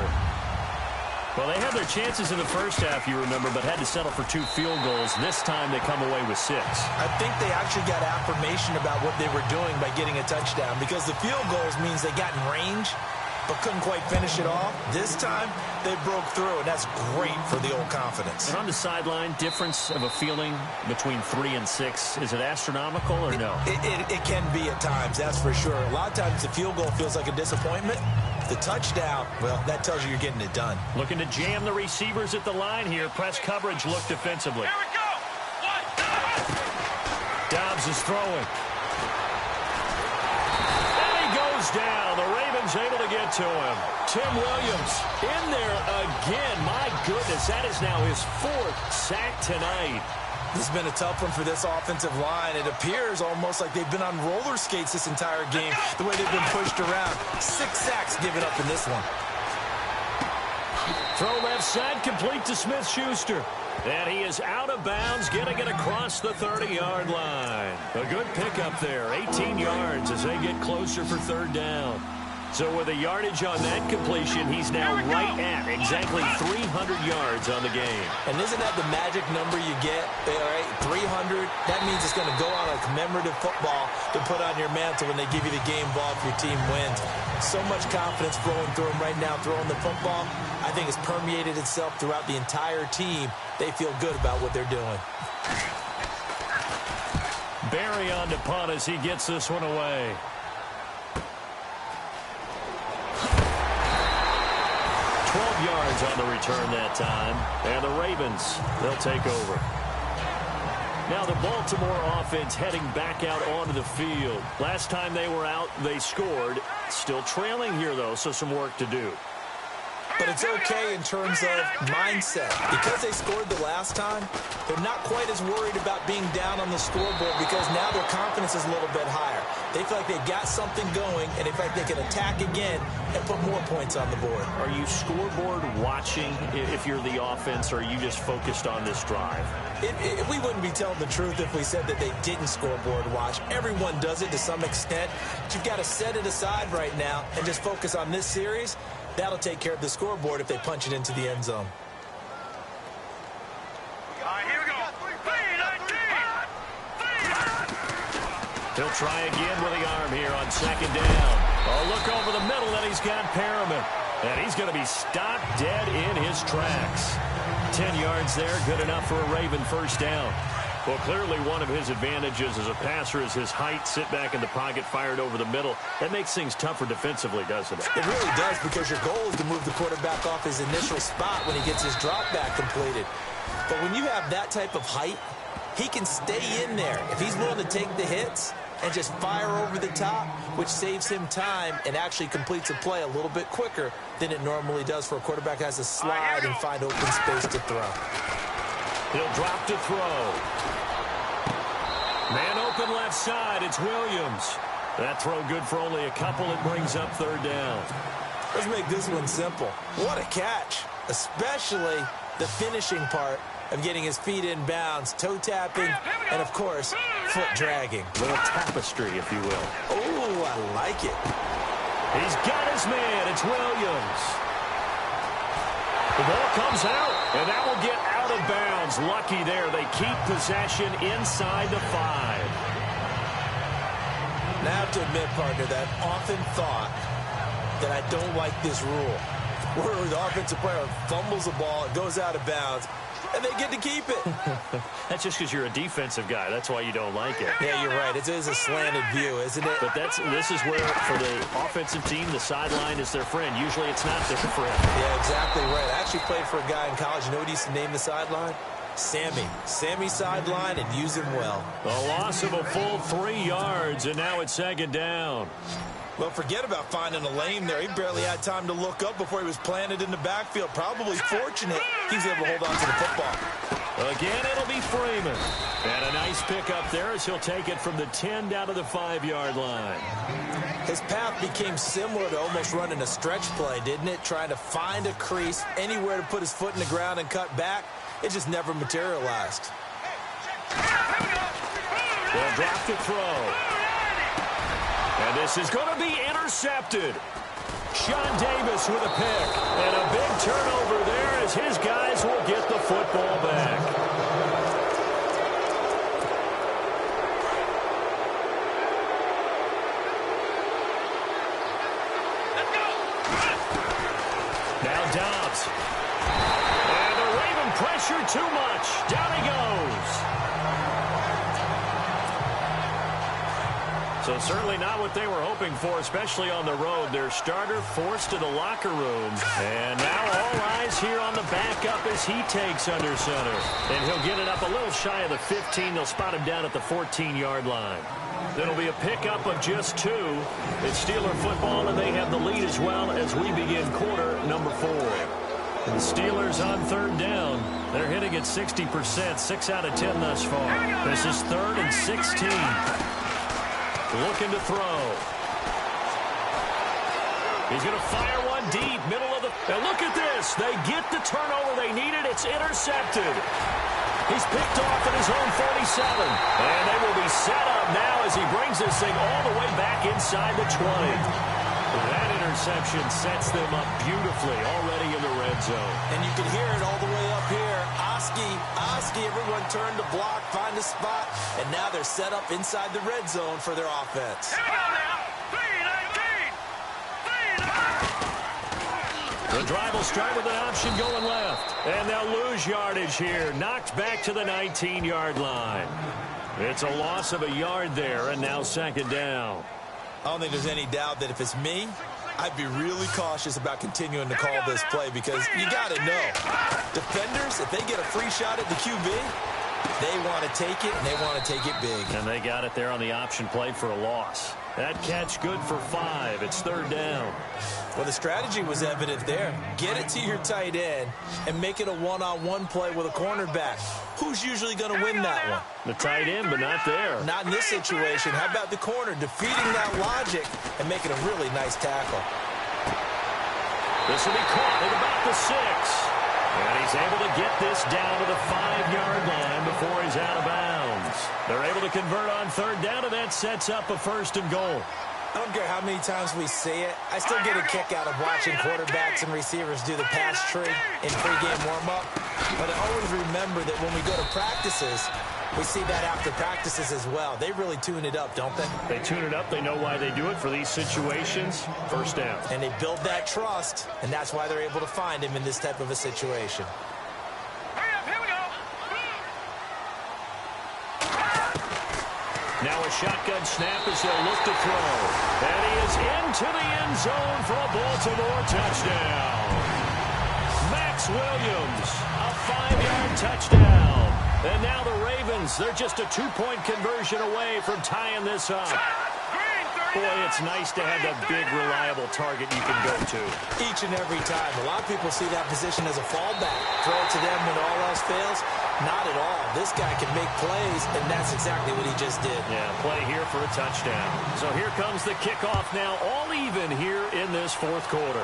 C: Well, they had their chances in the first half, you remember, but had to settle for 2 field goals. This time they come away with 6.
D: I think they actually got affirmation about what they were doing by getting a touchdown because the field goals means they got in range but couldn't quite finish it off. This time, they broke through, and that's great for the old confidence.
C: And on the sideline, difference of a feeling between 3 and 6, is it astronomical or no?
D: It can be at times, that's for sure. A lot of times the field goal feels like a disappointment. The touchdown, well, that tells you you're getting it done.
C: Looking to jam the receivers at the line here. Press coverage look defensively.
E: Here we go.
C: Dobbs is throwing. And he goes down. The Ravens able to get to him. Tim Williams in there again. My goodness, that is now his 4th sack tonight.
D: This has been a tough one for this offensive line. It appears almost like they've been on roller skates this entire game, the way they've been pushed around. 6 sacks given up in this one.
C: Throw left side, complete to Smith-Schuster. And he is out of bounds, getting it across the 30-yard line. A good pickup there, 18 yards as they get closer for 3rd down. So with a yardage on that completion, he's now right at exactly 300 yards on the game.
D: And isn't that the magic number you get? All right, 300. That means it's going to go on a commemorative football to put on your mantle when they give you the game ball if your team wins. So much confidence flowing through them right now, throwing the football. I think it's permeated itself throughout the entire team. They feel good about what they're doing.
C: Barry on to punt as he gets this one away. 12 yards on the return that time. And the Ravens, they'll take over. Now the Baltimore offense heading back out onto the field. Last time they were out, they scored. Still trailing here, though, so some work to do.
D: But it's okay in terms of mindset. Because they scored the last time, they're not quite as worried about being down on the scoreboard because now their confidence is a little bit higher. They feel like they've got something going, and in fact they can attack again and put more points on the board.
C: Are you scoreboard watching if you're the offense, or are you just focused on this drive?
D: We wouldn't be telling the truth if we said that they didn't scoreboard watch. Everyone does it to some extent. But you've got to set it aside right now and just focus on this series. That'll take care of the scoreboard if they punch it into the end zone.
E: All right, here we go. 3-19.
C: He'll try again with the arm here on second down. Oh, look over the middle, and he's got Perriman. And he's going to be stopped dead in his tracks. 10 yards there, good enough for a Raven first down. Well, clearly one of his advantages as a passer is his height. Sit back in the pocket, fired over the middle. That makes things tougher defensively, doesn't it?
D: It really does, because your goal is to move the quarterback off his initial spot when he gets his drop back completed. But when you have that type of height, he can stay in there. If he's willing to take the hits and just fire over the top, which saves him time and actually completes a play a little bit quicker than it normally does for a quarterback who has to slide and find open space to throw.
C: He'll drop to throw. Man open left side. It's Williams. That throw good for only a couple. It brings up third down.
D: Let's make this one simple. What a catch, especially the finishing part of getting his feet in bounds, toe tapping, and, of course, foot dragging.
C: Little tapestry, if you will.
D: Oh, I like it.
C: He's got his man. It's Williams. The ball comes out, and that will get out of bounds. Lucky there. They keep possession inside the 5.
D: Now, I have to admit, partner, that I've often thought that I don't like this rule, where the offensive player fumbles the ball, it goes out of bounds, and they get to keep it.
C: That's just because you're a defensive guy. That's why you don't like it.
D: Yeah, you're right. It is a slanted view, isn't it?
C: But this is where, for the offensive team, the sideline is their friend. Usually it's not their friend.
D: Yeah, exactly right. I actually played for a guy in college. You know what he used to name the sideline? Sammy. Sammy sideline, and use him well.
C: A loss of a full 3 yards, and now it's second down.
D: Well, forget about finding a lane there. He barely had time to look up before he was planted in the backfield. Probably fortunate he's able to hold on to the football.
C: Again, it'll be Freeman. And a nice pickup there as he'll take it from the 10 down to the 5-yard line.
D: His path became similar to almost running a stretch play, didn't it? Trying to find a crease, anywhere to put his foot in the ground and cut back. It just never materialized.
C: They'll drop to throw. And this is going to be intercepted. Sean Davis with a pick. And a big turnover there as his guys will get the football back. Now Dobbs. And the Raven pressure too much. Down he goes. So certainly not what they were hoping for, especially on the road. Their starter forced to the locker room. And now all eyes here on the backup as he takes under center. And he'll get it up a little shy of the 15. They'll spot him down at the 14-yard line. It'll be a pickup of just 2. It's Steeler football, and they have the lead as well as we begin quarter number 4. And the Steelers on third down. They're hitting at 60%, 6 out of 10 thus far. This is 3rd and 16. Looking to throw. He's going to fire one deep, middle of the... And look at this. They get the turnover they needed. It's intercepted. He's picked off at his own 47. And they will be set up now as he brings this thing all the way back inside the 20. That interception sets them up beautifully already in the red zone.
D: And you can hear it all the way up here. Oski, everyone turned to block, find a spot, and now they're set up inside the red zone for their offense.
E: Here we go now. 3-19.
C: The drive will start with an option going left. And they'll lose yardage here. Knocked back to the 19-yard line. It's a loss of a yard there, and now second down.
D: I don't think there's any doubt that if it's me, I'd be really cautious about continuing to call this play because you got to know, defenders, if they get a free shot at the QB, they want to take it, and they want to take it big.
C: And they got it there on the option play for a loss. That catch good for 5. It's 3rd down.
D: Well, the strategy was evident there. Get it to your tight end and make it a one-on-one play with a cornerback. Who's usually going to win that one?
C: The tight end, but not there.
D: Not in this situation. How about the corner defeating that logic and making a really nice tackle?
C: This will be caught at about the 6. And he's able to get this down to the 5-yard line before he's out of bounds. They're able to convert on 3rd down, and that sets up a 1st and goal.
D: I don't care how many times we see it. I still get a kick out of watching quarterbacks and receivers do the pass tree in pregame warm-up. But I always remember that when we go to practices, we see that after practices as well. They really tune it up, don't they?
C: They tune it up. They know why they do it for these situations. 1st down.
D: And they build that trust, and that's why they're able to find him in this type of a situation.
C: Now a shotgun snap as they'll look to throw. And he is into the end zone for a Baltimore touchdown. Max Williams, a 5-yard touchdown. And now the Ravens, they're just a 2-point conversion away from tying this up. Boy, it's nice to have that big, reliable target you can go to.
D: Each and every time. A lot of people see that position as a fallback. Throw it to them when all else fails. Not at all. This guy can make plays, and that's exactly what he just did.
C: Yeah, play here for a touchdown. So here comes the kickoff now, all even here in this 4th quarter.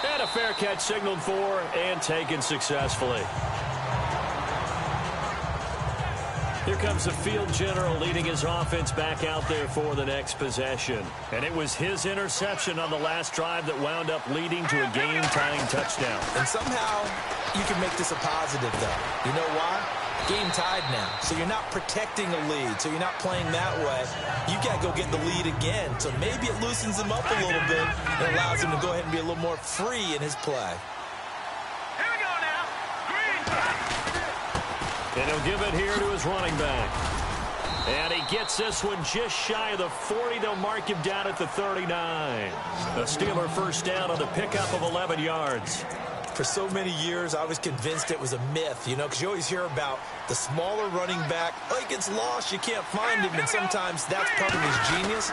C: And a fair catch signaled for and taken successfully. Here comes the field general leading his offense back out there for the next possession. And it was his interception on the last drive that wound up leading to a game-tying touchdown.
D: And somehow you can make this a positive, though. You know why? Game tied now. So you're not protecting a lead. So you're not playing that way. You got to go get the lead again. So maybe it loosens him up a little bit and allows him to go ahead and be a little more free in his play.
C: And he'll give it here to his running back. And he gets this one just shy of the 40. They'll mark him down at the 39. A Steeler 1st down on the pickup of 11 yards.
D: For so many years, I was convinced it was a myth, you know, because you always hear about the smaller running back. Oh, he gets lost, you can't find him, and sometimes that's part of his genius.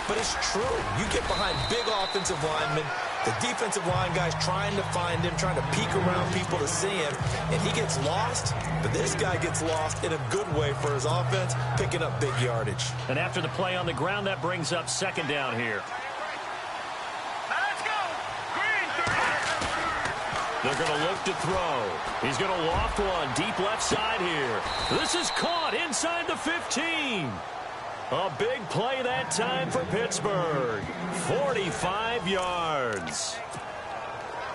D: But it's true. You get behind big offensive linemen, the defensive line guys trying to find him, trying to peek around people to see him, and he gets lost. But this guy gets lost in a good way for his offense, picking up big yardage.
C: And after the play on the ground, that brings up 2nd down here. They're going to look to throw. He's going to loft one deep left side here. This is caught inside the 15. A big play that time for Pittsburgh. 45 yards.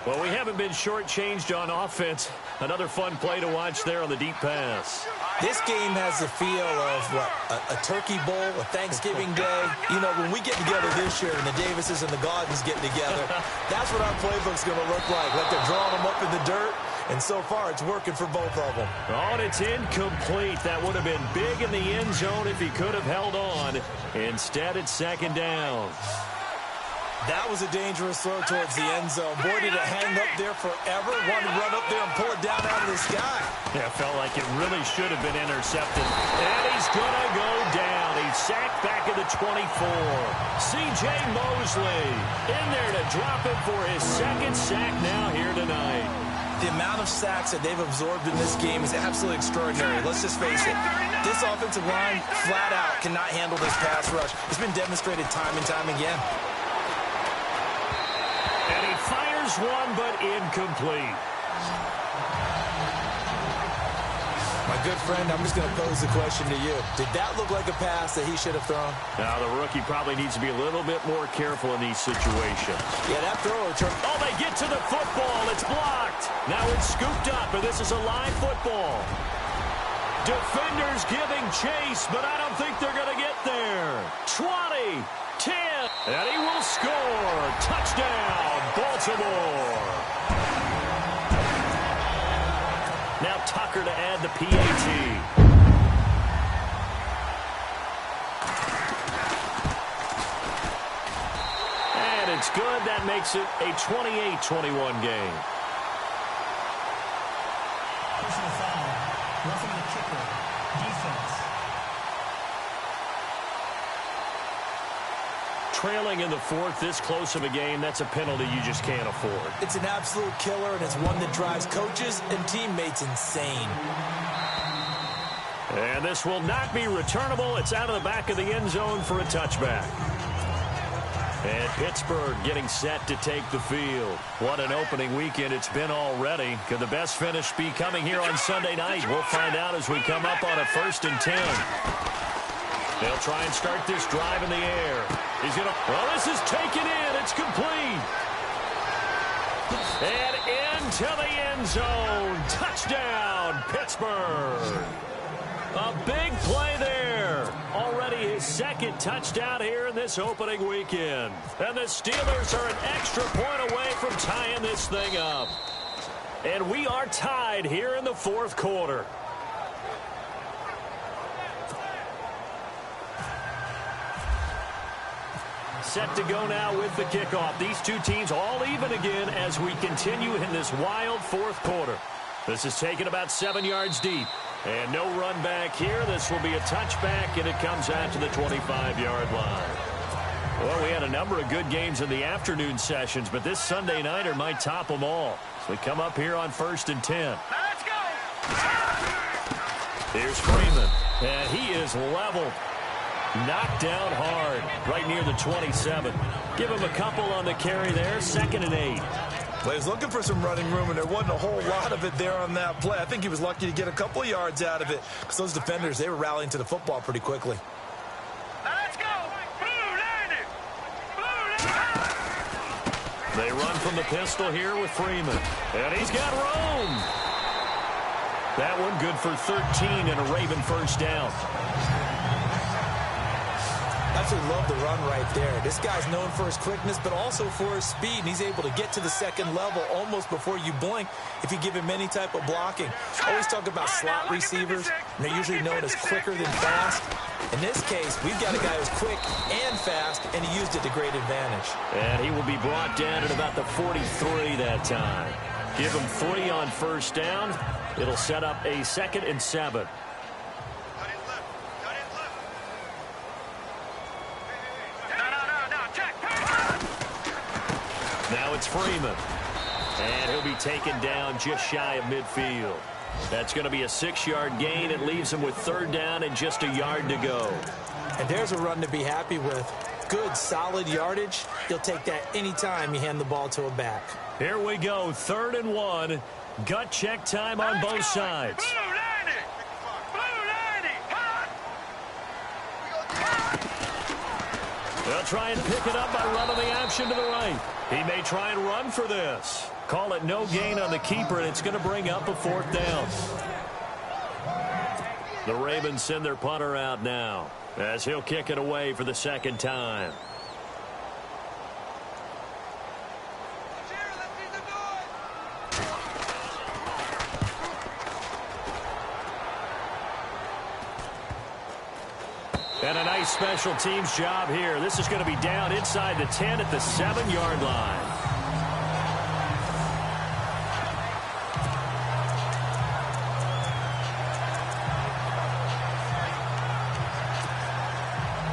C: Well, we haven't been shortchanged on offense. Another fun play to watch there on the deep pass.
D: This game has the feel of, what, a turkey bowl, a Thanksgiving day. You know, when we get together this year and the Davises and the Gaudens get together, that's what our playbook's going to look like they're drawing them up in the dirt. And so far, it's working for both of them.
C: Oh, and it's incomplete. That would have been big in the end zone if he could have held on. Instead, it's 2nd down.
D: That was a dangerous throw towards the end zone. Boy, did it hang up there forever. Wanted to run up there and pull it down out of the sky.
C: Yeah, felt like it really should have been intercepted. And he's going to go down. He's sacked back at the 24. C.J. Mosley in there to drop him for his 2nd sack now here tonight.
D: The amount of sacks that they've absorbed in this game is absolutely extraordinary. Let's just face it. This offensive line, flat out, cannot handle this pass rush. It's been demonstrated time and time again.
C: And he fires one, but incomplete.
D: My good friend, I'm just going to pose the question to you. Did that look like a pass that he should have thrown?
C: Now, the rookie probably needs to be a little bit more careful in these situations.
D: Yeah, that throw.
C: Oh, they get to the football. It's blocked. Now it's scooped up, and this is a live football. Defenders giving chase, but I don't think they're going to get there. 20, 10, and he will score. Touchdown, Baltimore. Now Tucker to add the PAT. And it's good. That makes it a 28-21 game.
F: Personal foul. Roughing the kicker. Defense.
C: Trailing in the fourth, this close of a game, that's a penalty you just can't afford.
D: It's an absolute killer, and it's one that drives coaches and teammates insane.
C: And this will not be returnable. It's out of the back of the end zone for a touchback. And Pittsburgh getting set to take the field. What an opening weekend it's been already. Could the best finish be coming here on Sunday night? We'll find out as we come up on a 1st and 10. They'll try and start this drive in the air. He's going to... Well, this is taken in. It's complete. And into the end zone. Touchdown, Pittsburgh. A big play there. Already his second touchdown here in this opening weekend. And the Steelers are an extra point away from tying this thing up. And we are tied here in the fourth quarter. Set to go now with the kickoff. These two teams all even again as we continue in this wild fourth quarter. This is taken about 7 yards deep. And no run back here. This will be a touchback, and it comes out to the 25-yard line. Well, we had a number of good games in the afternoon sessions, but this Sunday nighter might top them all. So we come up here on 1st and 10.
E: Let's go!
C: Here's Freeman, and he is leveled. Knocked down hard, right near the 27. Give him a couple on the carry there, 2nd and 8.
D: Well, he was looking for some running room, and there wasn't a whole lot of it there on that play. I think he was lucky to get a couple of yards out of it because those defenders, they were rallying to the football pretty quickly.
E: Let's go! Blue landed! Blue landed!
C: They run from the pistol here with Freeman. And he's got room. That one good for 13 and a Raven first down.
D: Absolutely love the run right there. This guy's known for his quickness, but also for his speed, and he's able to get to the second level almost before you blink if you give him any type of blocking. Always talk about slot receivers, and they're usually known as quicker than fast. In this case, we've got a guy who's quick and fast, and he used it to great advantage.
C: And he will be brought down at about the 43 that time. Give him 3 on first down. It'll set up a 2nd and 7. Now it's Freeman. And he'll be taken down just shy of midfield. That's going to be a 6-yard gain. It leaves him with 3rd down and just a yard to go.
D: And there's a run to be happy with. Good, solid yardage. He'll take that anytime you hand the ball to a back.
C: Here we go, 3rd and 1. Gut check time on both sides.
E: Blue landed! Blue landed!
C: They'll try and pick it up by running the option to the right. He may try and run for this. Call it no gain on the keeper, and it's going to bring up a 4th down. The Ravens send their punter out now as he'll kick it away for the 2nd time. And a nice special teams job here. This is going to be down inside the 10 at the 7-yard line.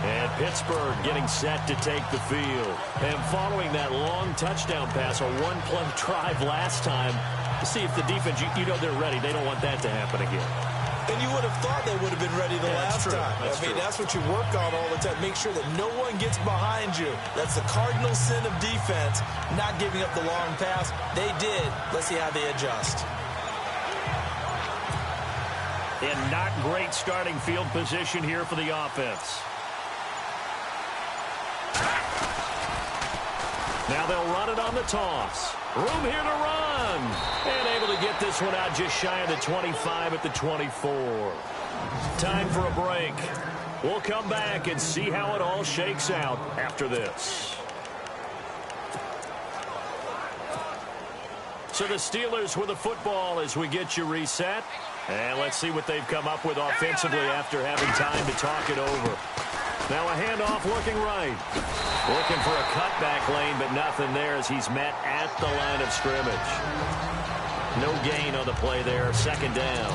C: And Pittsburgh getting set to take the field. And following that long touchdown pass, a 1-play drive last time, to see if the defense, you know they're ready. They don't want that to happen again.
D: And you would have thought they would have been ready the last time. That's what you work on all the time. Make sure that no one gets behind you. That's the cardinal sin of defense, not giving up the long pass. They did. Let's see how they adjust.
C: And not great starting field position here for the offense. Now they'll run it on the toss. Room here to run. And able to get this one out just shy of the 25 at the 24. Time for a break. We'll come back and see how it all shakes out after this. So the Steelers with the football as we get you reset. And let's see what they've come up with offensively after having time to talk it over. Now a handoff looking right. Looking for a cutback lane, but nothing there as he's met at the line of scrimmage. No gain on the play there. Second down.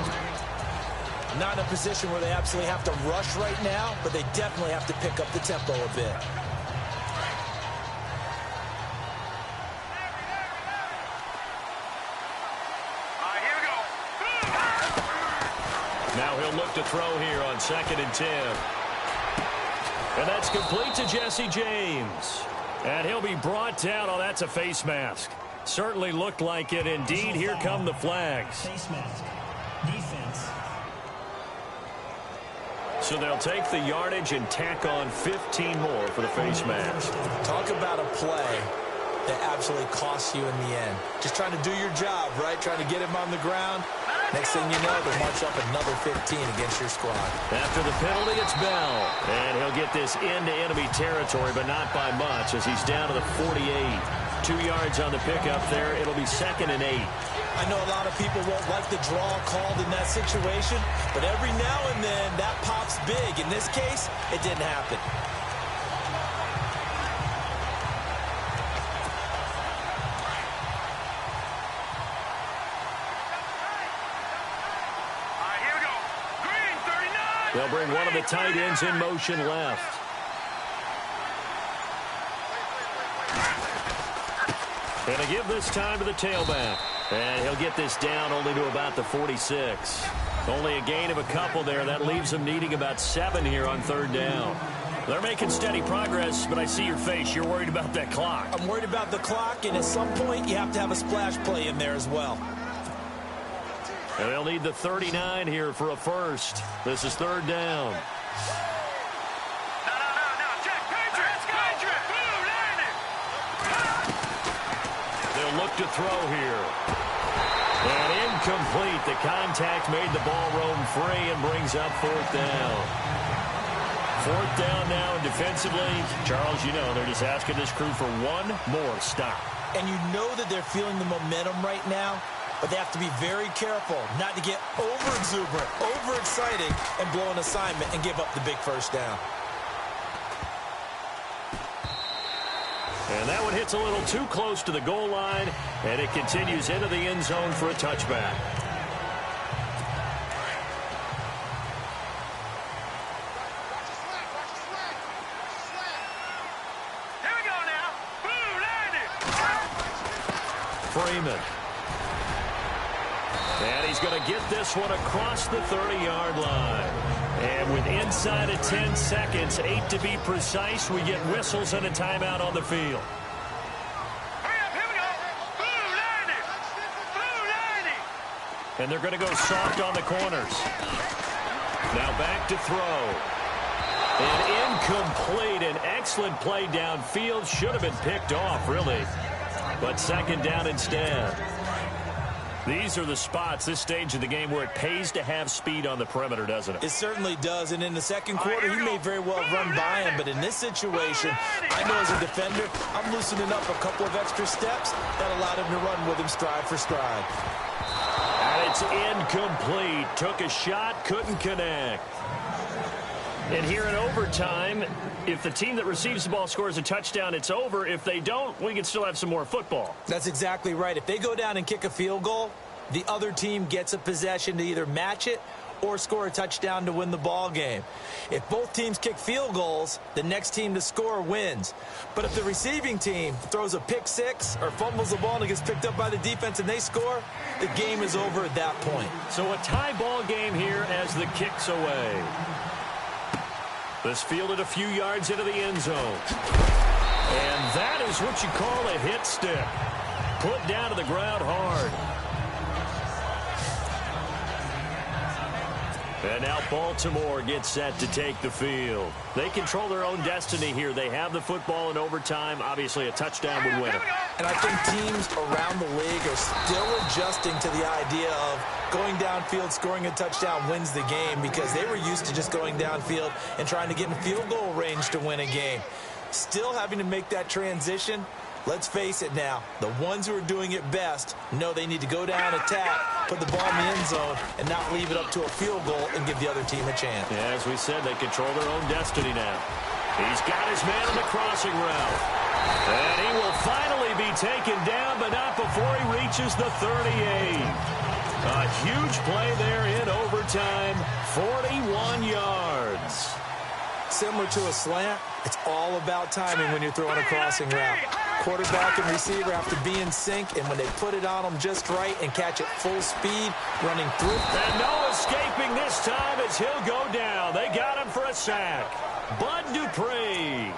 D: Not in a position where they absolutely have to rush right now, but they definitely have to pick up the tempo a bit.
C: Now he'll look to throw here on 2nd and 10. And that's complete to Jesse James. And he'll be brought down. Oh, that's a face mask. Certainly looked like it. Indeed, here come the flags.
F: Face mask. Defense.
C: So they'll take the yardage and tack on 15 more for the face mask.
D: Talk about a play that absolutely costs you in the end. Just trying to do your job, right? Trying to get him on the ground. Next thing you know, they'll march up another 15 against your squad.
C: After the penalty, it's Bell. And he'll get this into enemy territory, but not by much as he's down to the 48. 2 yards on the pickup there. It'll be 2nd and 8.
D: I know a lot of people won't like the draw called in that situation, but every now and then that pops big. In this case, it didn't happen.
C: They'll bring one of the tight ends in motion left. And to give this time to the tailback. And he'll get this down only to about the 46. Only a gain of a couple there. That leaves them needing about 7 here on 3rd down. They're making steady progress, but I see your face. You're worried about that clock.
D: I'm worried about the clock, and at some point you have to have a splash play in there as well.
C: And they'll need the 39 here for a first. This is 3rd down.
E: No, check, Patriot. Blue, landing.
C: They'll look to throw here. And incomplete. The contact made the ball roam free and brings up 4th down. 4th down now defensively. Charles, you know, they're just asking this crew for one more stop.
D: And you know that they're feeling the momentum right now, but they have to be very careful not to get over-exuberant, over-excited, and blow an assignment and give up the big first down.
C: And that one hits a little too close to the goal line, and it continues into the end zone for a touchback.
E: Here we go now. Blue, landing.
C: Freeman. And he's going to get this one across the 30-yard line. And with inside of 10 seconds, 8 to be precise, we get whistles and a timeout on the field.
E: Hurry up, here we go. Blue, landing. Blue, landing.
C: And they're going to go soft on the corners. Now back to throw. And incomplete. An excellent play downfield. Should have been picked off, really. But 2nd down instead. These are the spots, this stage of the game, where it pays to have speed on the perimeter, doesn't it?
D: It certainly does, and in the second quarter, he may very well run by him, but in this situation, I know as a defender, I'm loosening up a couple of extra steps that allowed him to run with him stride for stride.
C: And it's incomplete. Took a shot, couldn't connect. And here in overtime, if the team that receives the ball scores a touchdown, it's over. If they don't, we can still have some more football.
D: That's exactly right. If they go down and kick a field goal, the other team gets a possession to either match it or score a touchdown to win the ball game. If both teams kick field goals, the next team to score wins. But if the receiving team throws a pick six or fumbles the ball and it gets picked up by the defense and they score, the game is over at that point.
C: So a tie ball game here as the kick's away. This fielded a few yards into the end zone. And that is what you call a hit stick. Put down to the ground hard. And now Baltimore gets set to take the field. They control their own destiny here. They have the football in overtime. Obviously, a touchdown would win it.
D: And I think teams around the league are still adjusting to the idea of going downfield, scoring a touchdown wins the game, because they were used to just going downfield and trying to get in field goal range to win a game. Still having to make that transition. Let's face it now, the ones who are doing it best know they need to go down, attack, put the ball in the end zone and not leave it up to a field goal and give the other team a chance.
C: Yeah, as we said, they control their own destiny now. He's got his man on the crossing route. And he will finally be taken down, but not before he reaches the 38. A huge play there in overtime, 41 yards.
D: Similar to a slant, it's all about timing when you're throwing a crossing route. Quarterback and receiver have to be in sync, and when they put it on them just right and catch it full speed, running through.
C: And no escaping this time as he'll go down. They got him for a sack. Bud Dupree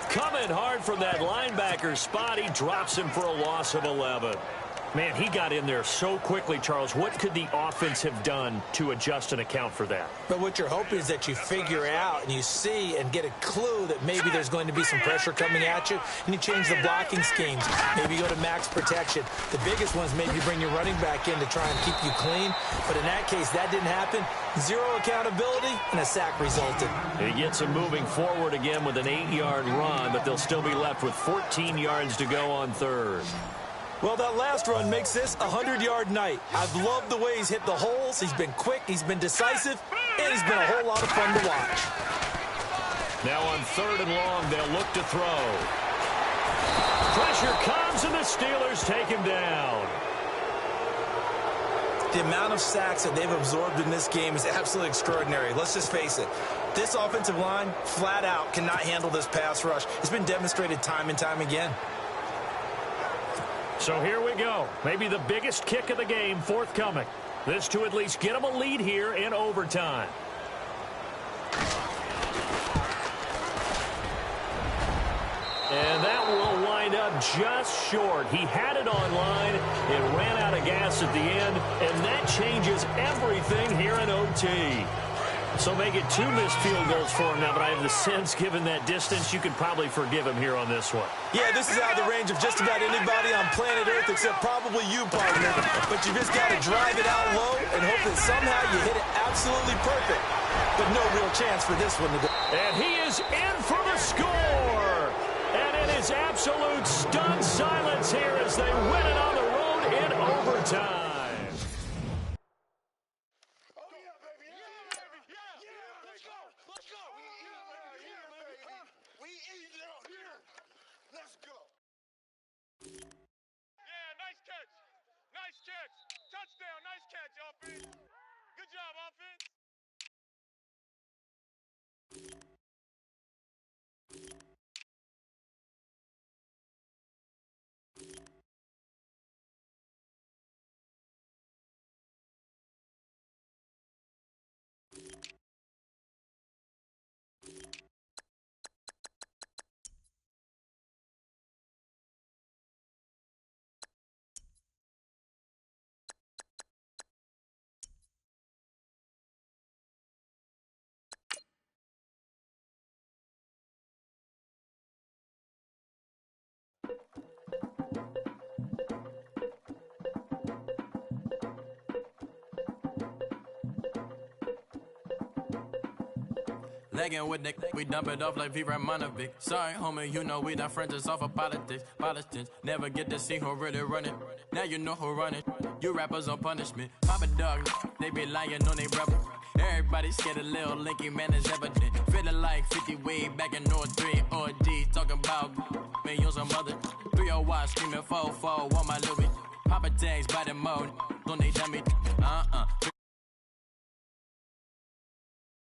C: coming hard from that linebacker spot. He drops him for a loss of 11. Man, he got in there so quickly, Charles. What could the offense have done to adjust and account for that?
D: But what you're hoping is that you figure out and you see and get a clue that maybe there's going to be some pressure coming at you, and you change the blocking schemes. Maybe you go to max protection. The biggest one is maybe you bring your running back in to try and keep you clean. But in that case, that didn't happen. Zero accountability, and a sack resulted.
C: He gets him moving forward again with an 8-yard run, but they'll still be left with 14 yards to go on third.
D: Well, that last run makes this a 100-yard night. I've loved the way he's hit the holes. He's been quick, he's been decisive, and he's been a whole lot of fun to watch.
C: Now on third and long, they'll look to throw. Pressure comes, and the Steelers take him down.
D: The amount of sacks that they've absorbed in this game is absolutely extraordinary. Let's just face it. This offensive line, flat out, cannot handle this pass rush. It's been demonstrated time and time again.
C: So here we go. Maybe the biggest kick of the game forthcoming. This to at least get them a lead here in overtime. And that will wind up just short. He had it on line. It ran out of gas at the end, and that changes everything here in OT. So make it 2 missed field goals for him now, but I have the sense, given that distance, you could probably forgive him here on this one.
D: Yeah, this is out of the range of just about anybody on planet Earth except probably you, partner. But you just got to drive it out low and hope that somehow you hit it absolutely perfect. But no real chance for this one to go.
C: And he is in for the score. And it is absolute stunned silence here as they win it on the road in overtime.
E: Touchdown, nice catch, offense. Good job, offense.
G: Lagging with Nick, we dump it off like V. Ramonovic. Sorry, homie, you know we not friends, it's off of politics. Politics never get to see who really run it. Now you know who run it. You rappers on punishment. Papa dog, they be lying on they brother. Everybody scared a little Linky, man, is evident. Feeling like 50 way back in North 3 or D. Talking about me on some other 301 screaming 4-4 on my Louis. Papa tags by the mode, don't they dummy.